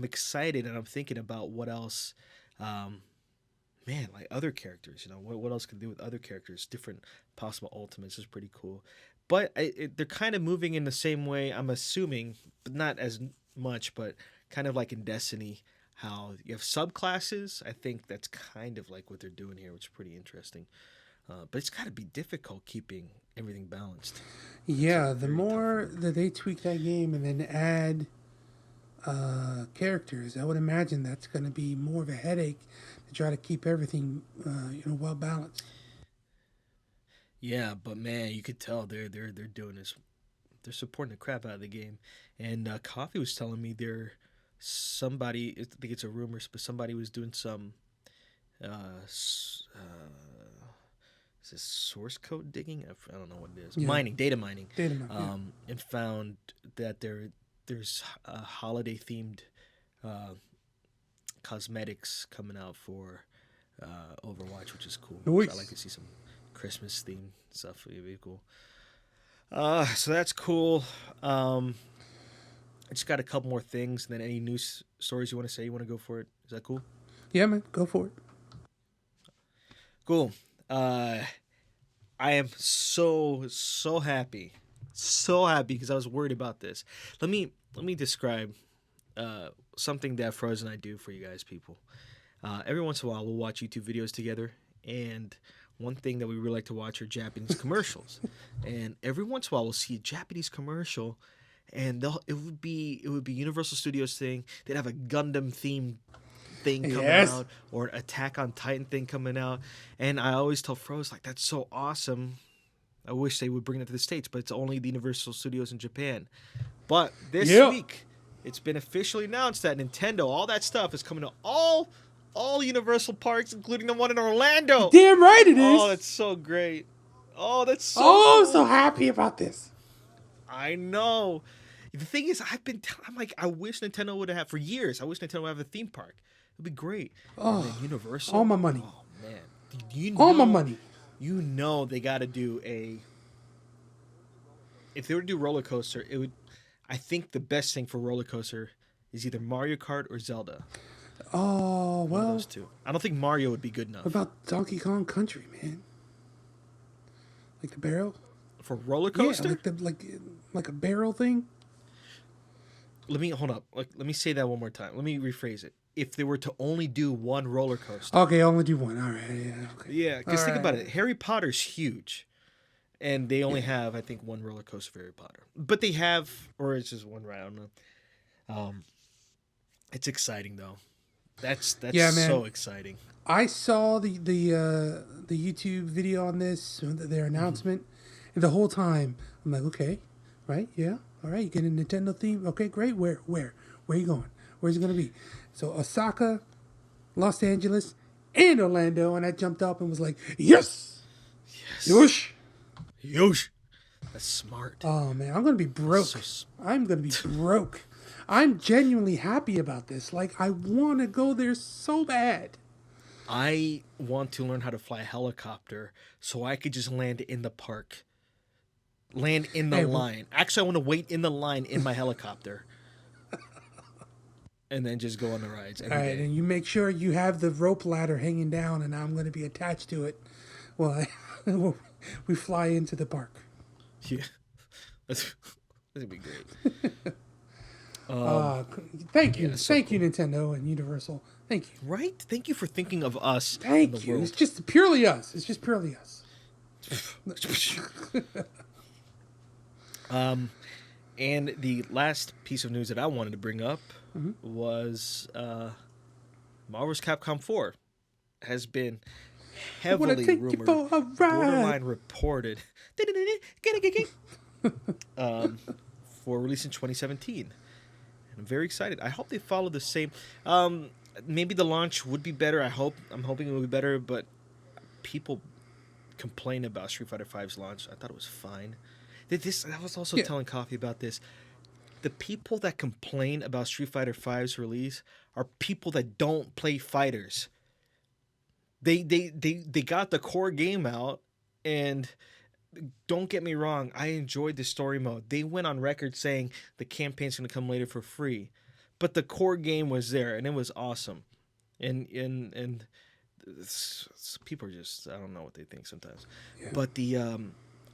excited and I'm thinking about what else. Like other characters, what else can do with other characters? Different possible ultimates is pretty cool. But they're kind of moving in the same way, I'm assuming, but not as much, but kind of like in Destiny, how you have subclasses. I think that's kind of like what they're doing here, which is pretty interesting. But it's got to be difficult keeping everything balanced. Yeah, the more that they tweak that game and then add characters, I would imagine that's going to be more of a headache to try to keep everything, well balanced. Yeah, but man, you could tell they're doing this. They're supporting the crap out of the game. And Coffee was telling me somebody. I think it's a rumor, but somebody was doing some. Is this source code digging? I don't know what it is. Yeah. Mining, data mining. Data mining, And found that there's holiday themed cosmetics coming out for Overwatch, which is cool. Nice. I like to see some Christmas themed stuff. It'd be cool. So that's cool. I just got a couple more things, and then any news stories you want to say. You want to go for it? Is that cool? Yeah, man, go for it. Cool. I am so happy, because I was worried about this. Let me describe something that Frozen and I do for you guys, people. Every once in a while, we'll watch YouTube videos together, and one thing that we really like to watch are Japanese commercials. And every once in a while, we'll see a Japanese commercial, and it would be Universal Studios thing. They'd have a Gundam themed thing coming out, or an Attack on Titan thing coming out, and I always tell Froze, like, that's so awesome. I wish they would bring it to the States, but it's only the Universal Studios in Japan. But this week, it's been officially announced that Nintendo, all that stuff, is coming to all Universal parks, including the one in Orlando. Damn right it is. Oh, that's so great. Oh, that's so I'm cool. so happy about this. I know. The thing is, I'm like, I wish Nintendo would have, for years, I wish Nintendo would have a theme park. It'd be great. And then Universal. All my money. Oh, man. All my money. They got to do if they were to do roller coaster, I think the best thing for roller coaster is either Mario Kart or Zelda. Oh, well. One of those two. I don't think Mario would be good enough. What about Donkey Kong Country, man? Like the barrel? For roller coaster? Yeah, like a barrel thing? Hold up. Let me say that one more time. Let me rephrase it. If they were to only do one roller coaster. Okay, only do one. All right, yeah. Okay. Yeah, because think about it. Harry Potter's huge. and they only have, I think, one roller coaster for Harry Potter. But they have, or it's just one ride. I don't know. It's exciting though. That's Yeah, man. so exciting. I saw the YouTube video on this, their announcement, and the whole time I'm like, okay, right, yeah, all right, you get a Nintendo theme, okay, great. Where are you going? Where's it gonna be? So Osaka, Los Angeles, and Orlando, and I jumped up and was like, yes, Yes. yosh. Yosh. That's smart. Oh man, I'm gonna be broke. I'm gonna be broke. I'm genuinely happy about this. Like, I want to go there so bad. I want to learn how to fly a helicopter so I could just land in the park. Land in the Hey, line. Actually, I want to wait in the line in my helicopter. And then just go on the rides every all right, day. and you make sure you have the rope ladder hanging down, and I'm going to be attached to it. Well, we fly into the park. Yeah. That's going to be great. Thank you, Yeah, so thank you, Nintendo and Universal. Thank you, Right? Thank you for thinking of us in thank the you. world. It's just purely us. It's just purely us. And the last piece of news that I wanted to bring up was Marvel's Capcom 4 has been I want to heavily take you rumored, for a ride. borderline reported, for release in 2017. And I'm very excited. I hope they follow the same. Maybe the launch would be better. I'm hoping it will be better, but people complain about Street Fighter V's launch. I thought it was fine. I was also telling Coffee about this. The people that complain about Street Fighter V's release are people that don't play fighters. They got the core game out, and don't get me wrong, I enjoyed the story mode. They went on record saying the campaign's going to come later for free, but the core game was there, and it was awesome. And people are just, I don't know what they think sometimes. Yeah. But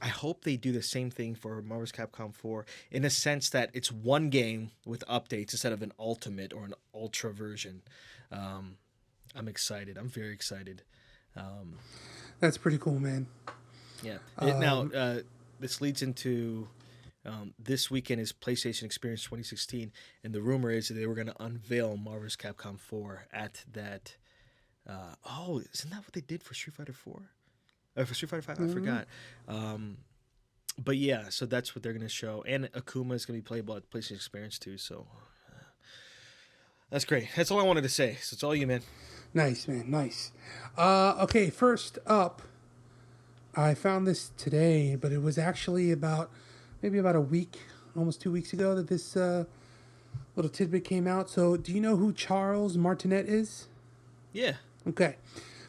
I hope they do the same thing for Marvel's Capcom 4 in a sense that it's one game with updates instead of an ultimate or an ultra version. I'm excited. I'm very excited. That's pretty cool, man. Yeah. Now, this leads into this weekend is PlayStation Experience 2016, and the rumor is that they were going to unveil Marvel's Capcom 4 at that. Isn't that what they did for Street Fighter 4? For Street Fighter 5, I forgot. But yeah, so that's what they're going to show. And Akuma is going to be playable at PlayStation Experience too, so that's great. That's all I wanted to say. So it's all you, man. Nice, man. Nice. Okay, first up, I found this today, but it was actually maybe about a week, almost 2 weeks ago that this little tidbit came out. So do you know who Charles Martinet is? Yeah. Okay.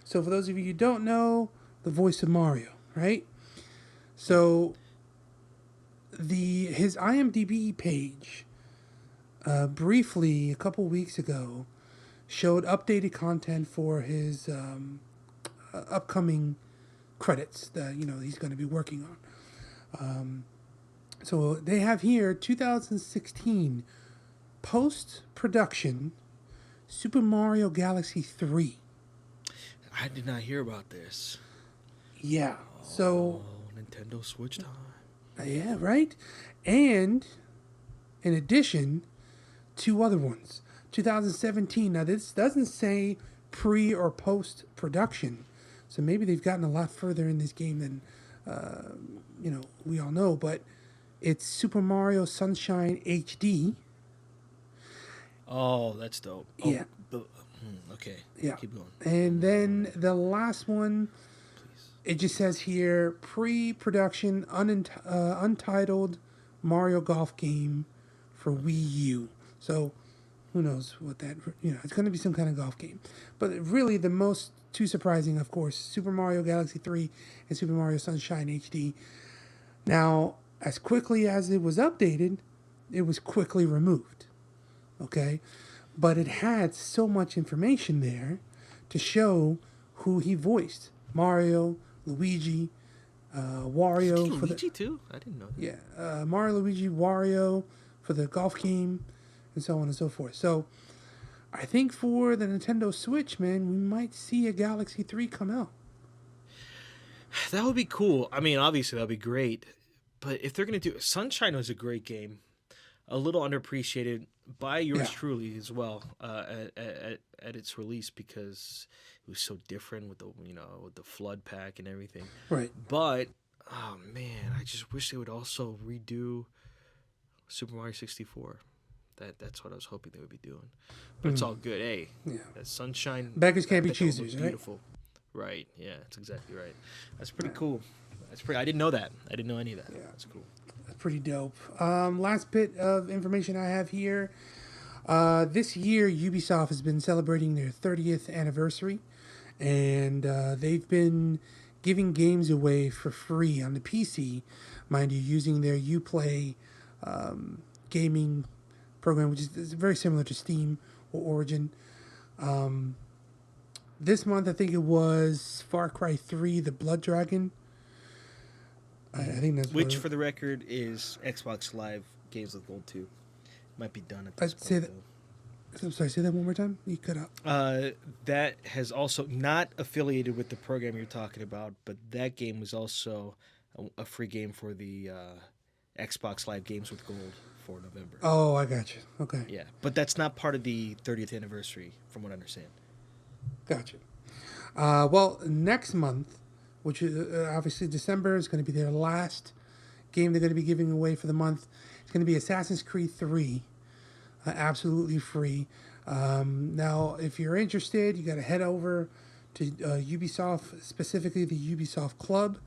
So for those of you who don't know, the voice of Mario, right? So his IMDb page briefly a couple weeks ago showed updated content for his upcoming credits that he's going to be working on. So they have here 2016 post-production Super Mario Galaxy 3. I did not hear about this. Yeah. So Nintendo Switch time. Yeah, right? And in addition, 2 other ones. 2017. Now this doesn't say pre or post production. So maybe they've gotten a lot further in this game than we all know, but it's Super Mario Sunshine HD. Oh, that's dope. Yeah. Okay. Yeah. Keep going. And then the last one, it just says here, pre-production untitled Mario Golf game for Wii U. So who knows what that, it's going to be some kind of golf game. But really the most too surprising, of course, Super Mario Galaxy 3 and Super Mario Sunshine HD. Now, as quickly as it was updated, it was quickly removed. Okay? But it had so much information there to show who he voiced. Mario, Luigi, Wario. Luigi too? I didn't know that. Yeah, Mario, Luigi, Wario for the golf game, and so on and so forth. So I think for the Nintendo Switch, man, we might see a Galaxy 3 come out. That would be cool. I mean, obviously that would be great. But if they're gonna do Sunshine was a great game, a little underappreciated by yours Yeah, truly as well at its release because it was so different with the flood pack and everything. right. But oh man, I just wish they would also redo Super Mario 64. That's what I was hoping they would be doing. But it's all good. Hey, Yeah. that Sunshine. Beggars I can't be bet that would choosers, look right? beautiful. Right. Yeah, that's exactly right. That's pretty cool. That's pretty. I didn't know that. I didn't know any of that. Yeah. That's cool. Pretty dope. Last bit of information I have here. This year, Ubisoft has been celebrating their 30th anniversary, and they've been giving games away for free on the PC, mind you, using their Uplay gaming program, which is very similar to Steam or Origin. This month, I think it was Far Cry 3, The Blood Dragon. I think that's Which, what, for the record, is Xbox Live Games with Gold 2. Might be done at this I'd say point, that. I'm sorry, say that one more time. You cut out. That has also not affiliated with the program you're talking about, but that game was also a free game for the Xbox Live Games with Gold for November. Oh, I got you. Okay. Yeah, but that's not part of the 30th anniversary, from what I understand. Gotcha. Well, next month, which is obviously December, is going to be their last game they're going to be giving away for the month. It's going to be Assassin's Creed 3, absolutely free. Now, if you're interested, you got to head over to Ubisoft, specifically the Ubisoft Club.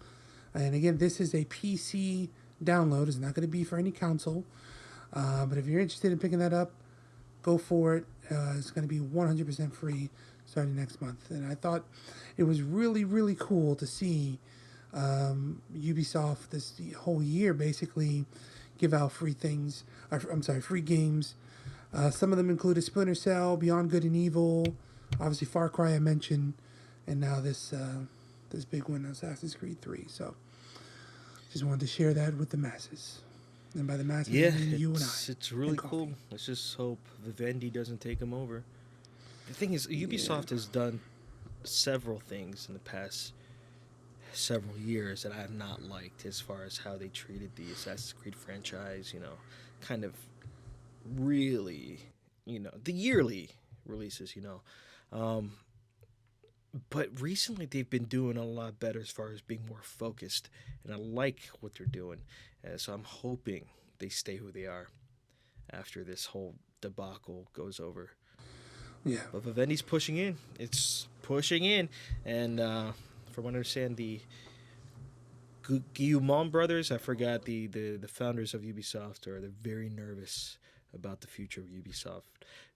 And again, this is a PC download. It's not going to be for any console. But if you're interested in picking that up, go for it. It's going to be 100% free starting next month. And I thought it was really, really cool to see Ubisoft this whole year basically give out free things. Free games. Some of them included Splinter Cell, Beyond Good and Evil, obviously Far Cry I mentioned, and now this big one, Assassin's Creed 3. So just wanted to share that with the masses. And by the masses, Yeah, I mean you and I. it's really and cool. coffee. Let's just hope Vivendi doesn't take him over. The thing is, Ubisoft has done several things in the past several years that I have not liked as far as how they treated the Assassin's Creed franchise, kind of really, the yearly releases, But recently they've been doing a lot better as far as being more focused, and I like what they're doing. So I'm hoping they stay who they are after this whole debacle goes over. Yeah. But Vivendi's pushing in. It's pushing in. And from what I understand, the Guillemot brothers, I forgot the founders of Ubisoft, they're very nervous about the future of Ubisoft.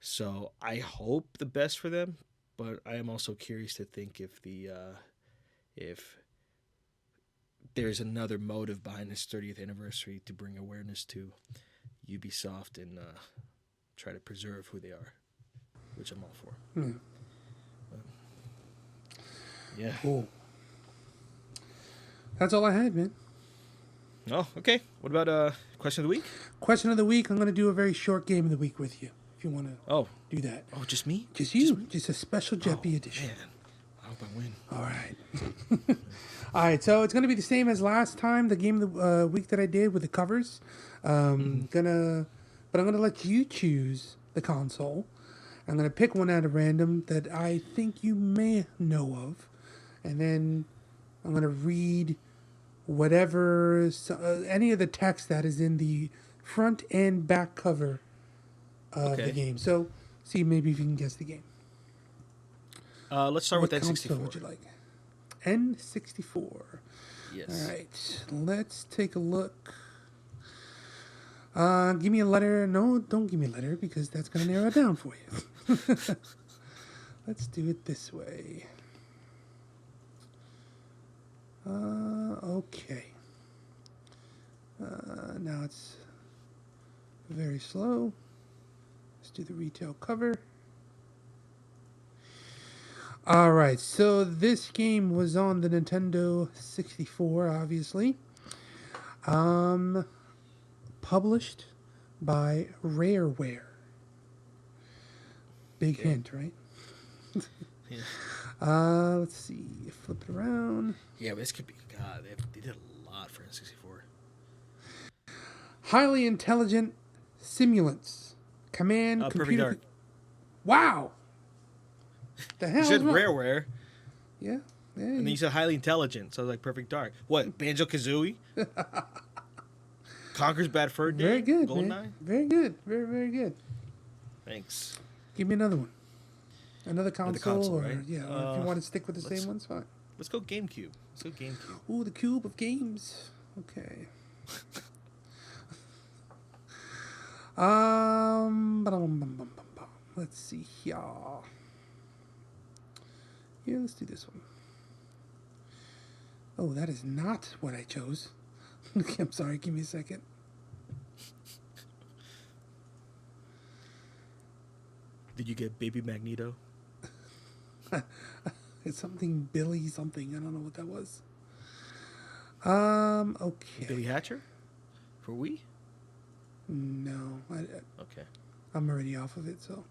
So I hope the best for them, but I am also curious to think if there's another motive behind this 30th anniversary to bring awareness to Ubisoft and try to preserve who they are, which I'm all for. Yeah. Cool. That's all I had, man. Oh, okay. What about question of the week? Question of the week. I'm going to do a very short game of the week with you, if you want to do that. Oh, just me? Just you. Just a special Jepi edition. Man, I hope I win. All right. All right, so it's going to be the same as last time, the game of the week that I did with the covers. But I'm going to let you choose the console. I'm going to pick one at a random that I think you may know of. And then I'm going to read any of the text that is in the front and back cover of the game. So see maybe if you can guess the game. Let's start with What N64. console would you like? N64. Yes. All right, let's take a look. Give me a letter. No, don't give me a letter because that's going to narrow it down for you. Let's do it this way. Okay. Now it's very slow. Let's do the retail cover. All right, so this game was on the Nintendo 64, obviously. Published by Rareware. Big hint, right? Yeah. Let's see. Flip it around. Yeah, but this could be. God, they did a lot for N64. Highly intelligent simulants. Command Perfect computer. Dark. Wow. The You hell's said wrong? Rareware, Yeah. and then you said highly intelligent. So I was like Perfect Dark. What? Banjo Kazooie? Conker's Bad Fur Day? Very good, man. Goldeneye? Very good. Very, very good. Thanks. Give me another one. Another Another console, or right? yeah, or if you want to stick with the same ones, fine. Let's go GameCube. Let's go GameCube. Ooh, the cube of games. Okay. Let's see here. Yeah, let's do this one. Oh, that is not what I chose. I'm sorry, give me a second. Did you get Baby Magneto? It's something Billy something. I don't know what that was. Okay. Billy Hatcher? For Wii? No, Okay. I'm already off of it, so.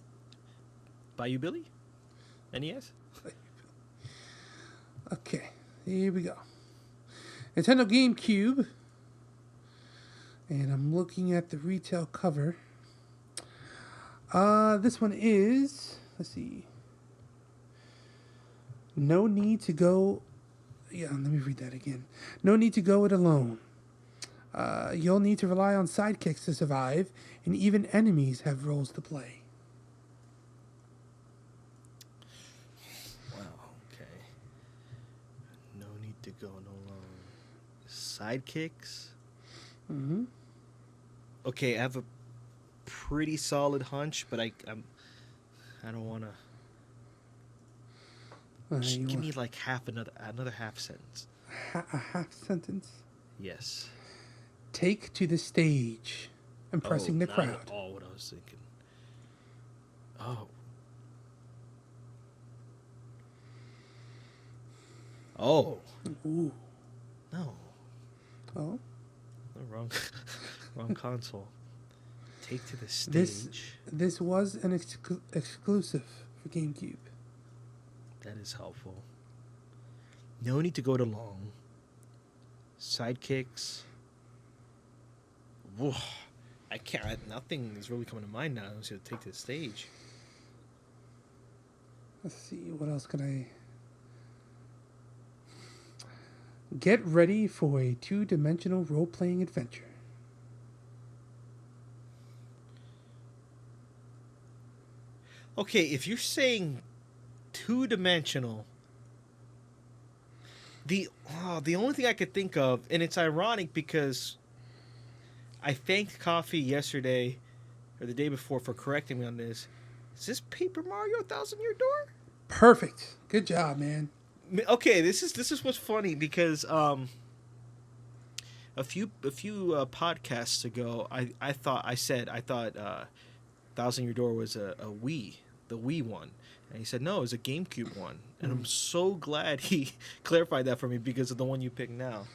Bayou Billy? NES? Okay, here we go. Nintendo GameCube. And I'm looking at the retail cover. This one is, let's see. No need to go. Yeah, let me read that again. No need to go it alone. You'll need to rely on sidekicks to survive, and even enemies have roles to play. Wow, okay. No need to go no alone. Sidekicks? Mm-hmm. Okay, I have a pretty solid hunch, but I don't want to. Give me like another half sentence. A half sentence. Yes. Take to the stage, impressing the Not crowd. at all what I was thinking. Oh. Oh. Ooh. No. Oh. No, wrong. Wrong console. Take to the stage. This was an exclusive for GameCube. That is helpful. No need to go it alone. Sidekicks. Whoa. I can't. Nothing is really coming to mind now. I'm just gonna take to the stage. Let's see, what else can I... Get ready for a two-dimensional role-playing adventure. Okay, if you're saying two-dimensional, the only thing I could think of, and it's ironic because I thanked Coffee yesterday or the day before for correcting me on this. Is this Paper Mario Thousand Year Door? Perfect. Good job, man. Okay, this is what's funny because a few podcasts ago I thought Thousand Year Door was a Wii, the Wii one, and he said no, it was a GameCube one, and I'm so glad he clarified that for me because of the one you picked now.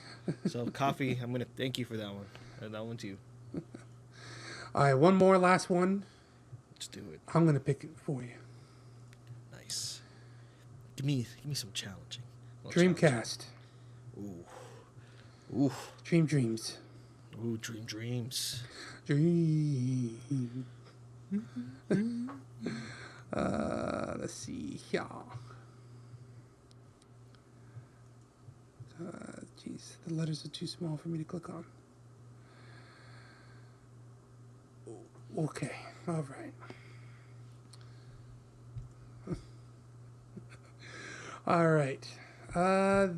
So Coffee, I'm gonna thank you for that one, and that one too. All right, one more, last one. Let's do it. I'm gonna pick it for you. Nice. Give me some challenging. Dreamcast. Ooh. Ooh. Dreams. Ooh, dreams. Dream. Let's see here. Jeez, the letters are too small for me to click on. Okay, all right. All right.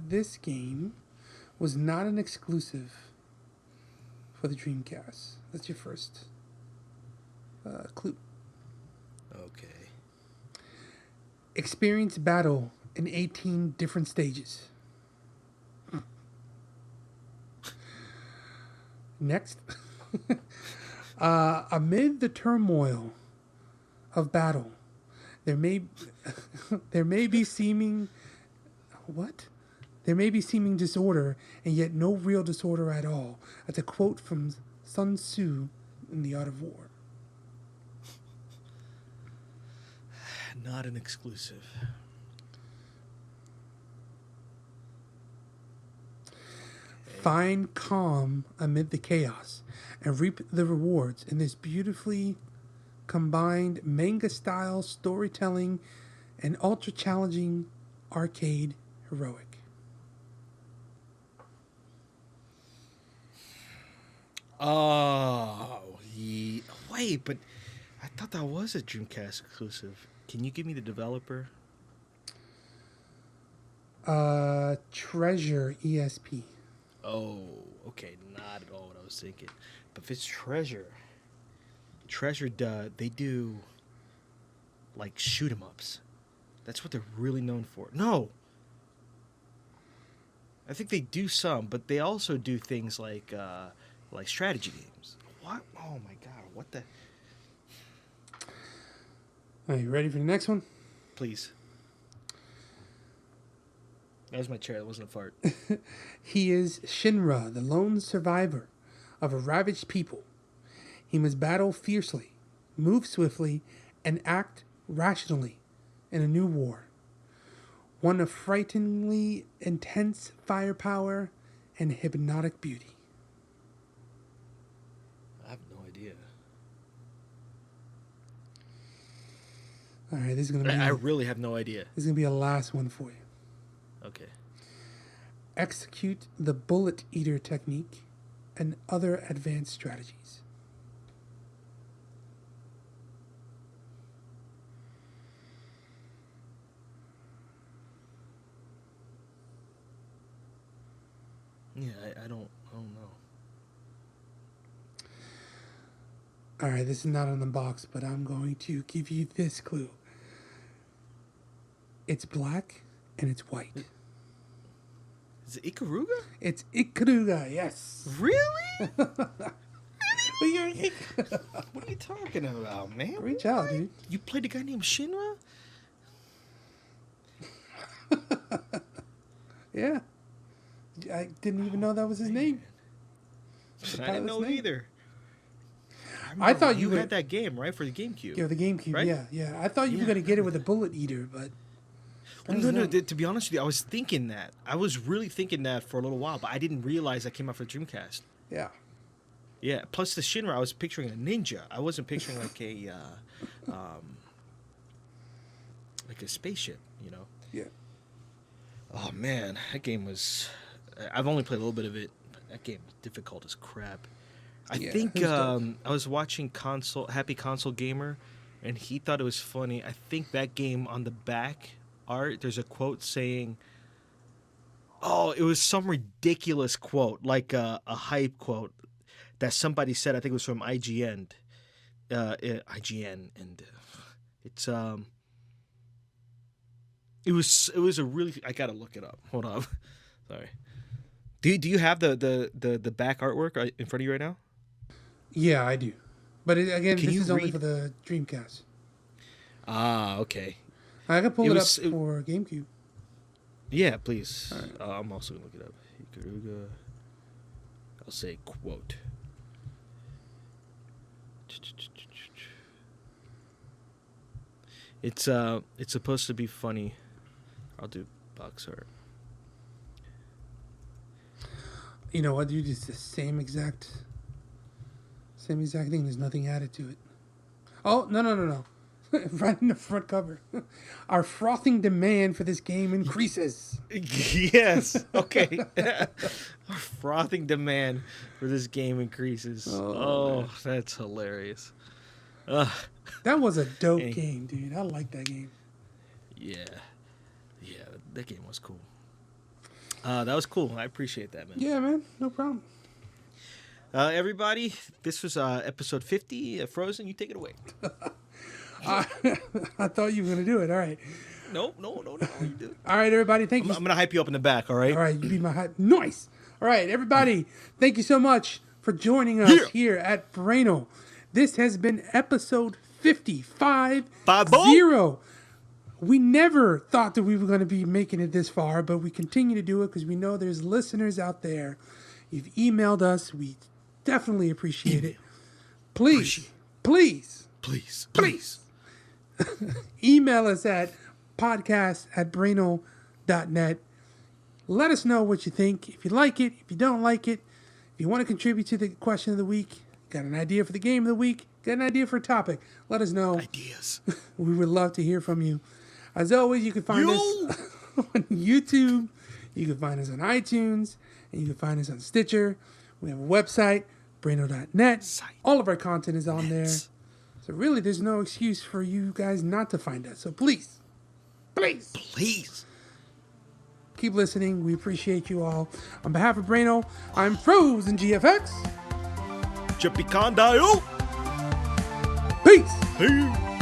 This game was not an exclusive for the Dreamcast. That's your first clue. Okay. Experience battle in 18 different stages. Next. Amid the turmoil of battle, there may be seeming disorder, and yet no real disorder at all. That's a quote from Sun Tzu in The Art of War. Not an exclusive. Find calm amid the chaos and reap the rewards in this beautifully combined manga-style storytelling and ultra-challenging arcade heroic. Oh, wait, but I thought that was a Dreamcast exclusive. Can you give me the developer? Treasure ESP. Oh, okay, not at all what I was thinking. But if it's Treasure, they do like shoot 'em ups. That's what they're really known for. No, I think they do some, but they also do things like strategy games. What? Oh my god! What the? Are you ready for the next one? Please. That was my chair. That wasn't a fart. He is Shinra, the lone survivor of a ravaged people. He must battle fiercely, move swiftly, and act rationally in a new war. One of frighteningly intense firepower and hypnotic beauty. I have no idea. All right, this is gonna be. I really have no idea. This is gonna be a last one for you. Okay. Execute the bullet eater technique and other advanced strategies. Yeah, I don't know. All right, this is not on the box, but I'm going to give you this clue. It's black and it's white. Is it Ikaruga? It's Ikaruga, yes. Really? What are you talking about, man? Reach out, dude. You played a guy named Shinra? Yeah. I didn't even know that was his name. I didn't know either. I thought you had that game, right, for the GameCube? Yeah, the GameCube, right? yeah. I thought you were going to get it with a bullet eater, but... No. To be honest with you, I was thinking that. I was really thinking that for a little while, but I didn't realize that came out for Dreamcast. Yeah. Yeah. Plus the Shinra, I was picturing a ninja. I wasn't picturing like a spaceship. You know. Yeah. Oh man, that game was. I've only played a little bit of it. But that game was difficult as crap. I think I was watching Happy Console Gamer, and he thought it was funny. I think that game on the back art, there's a quote saying, oh, it was some ridiculous quote, like a hype quote that somebody said. I think it was from IGN. And it's it was a really. I gotta look it up. Hold on, sorry. Do you have the back artwork in front of you right now? Yeah, I do. But again, Can this you is only read? for the Dreamcast. Ah, okay. I can pull it up for GameCube. Yeah, please. Right. I'm also gonna look it up. Ikaruga. I'll say quote. It's supposed to be funny. I'll do box art. You know what, dude? It's the same exact thing. There's nothing added to it. Oh, no. Right in the front cover. Our frothing demand for this game increases. Yes. Okay. Our frothing demand for this game increases. Oh, that's hilarious. That was a dope game, dude. I like that game. Yeah, that game was cool. That was cool. I appreciate that, man. Yeah, man. No problem. Everybody, this was episode 50. Frozen, you take it away. I thought you were going to do it. All right. No, you do it. All right, everybody. Thank you. I'm going to hype you up in the back, all right? All right, you be my hype. Nice. All right, everybody. Thank you so much for joining us here at Brainal. This has been episode 55. We never thought that we were going to be making it this far, but we continue to do it because we know there's listeners out there. You've emailed us. We definitely appreciate it. Please. Email us at podcast@brainal.net. Let us know what you think. If you like it, if you don't like it, if you want to contribute to the question of the week, got an idea for the game of the week, got an idea for a topic, let us know. Ideas. We would love to hear from you. As always, you can find us on YouTube. You can find us on iTunes. And you can find us on Stitcher. We have a website, Brainal.net. All of our content is on there. So really, there's no excuse for you guys not to find us. So please, keep listening. We appreciate you all. On behalf of Brainal, I'm Frozen GFX. Jepi and Peace. Peace.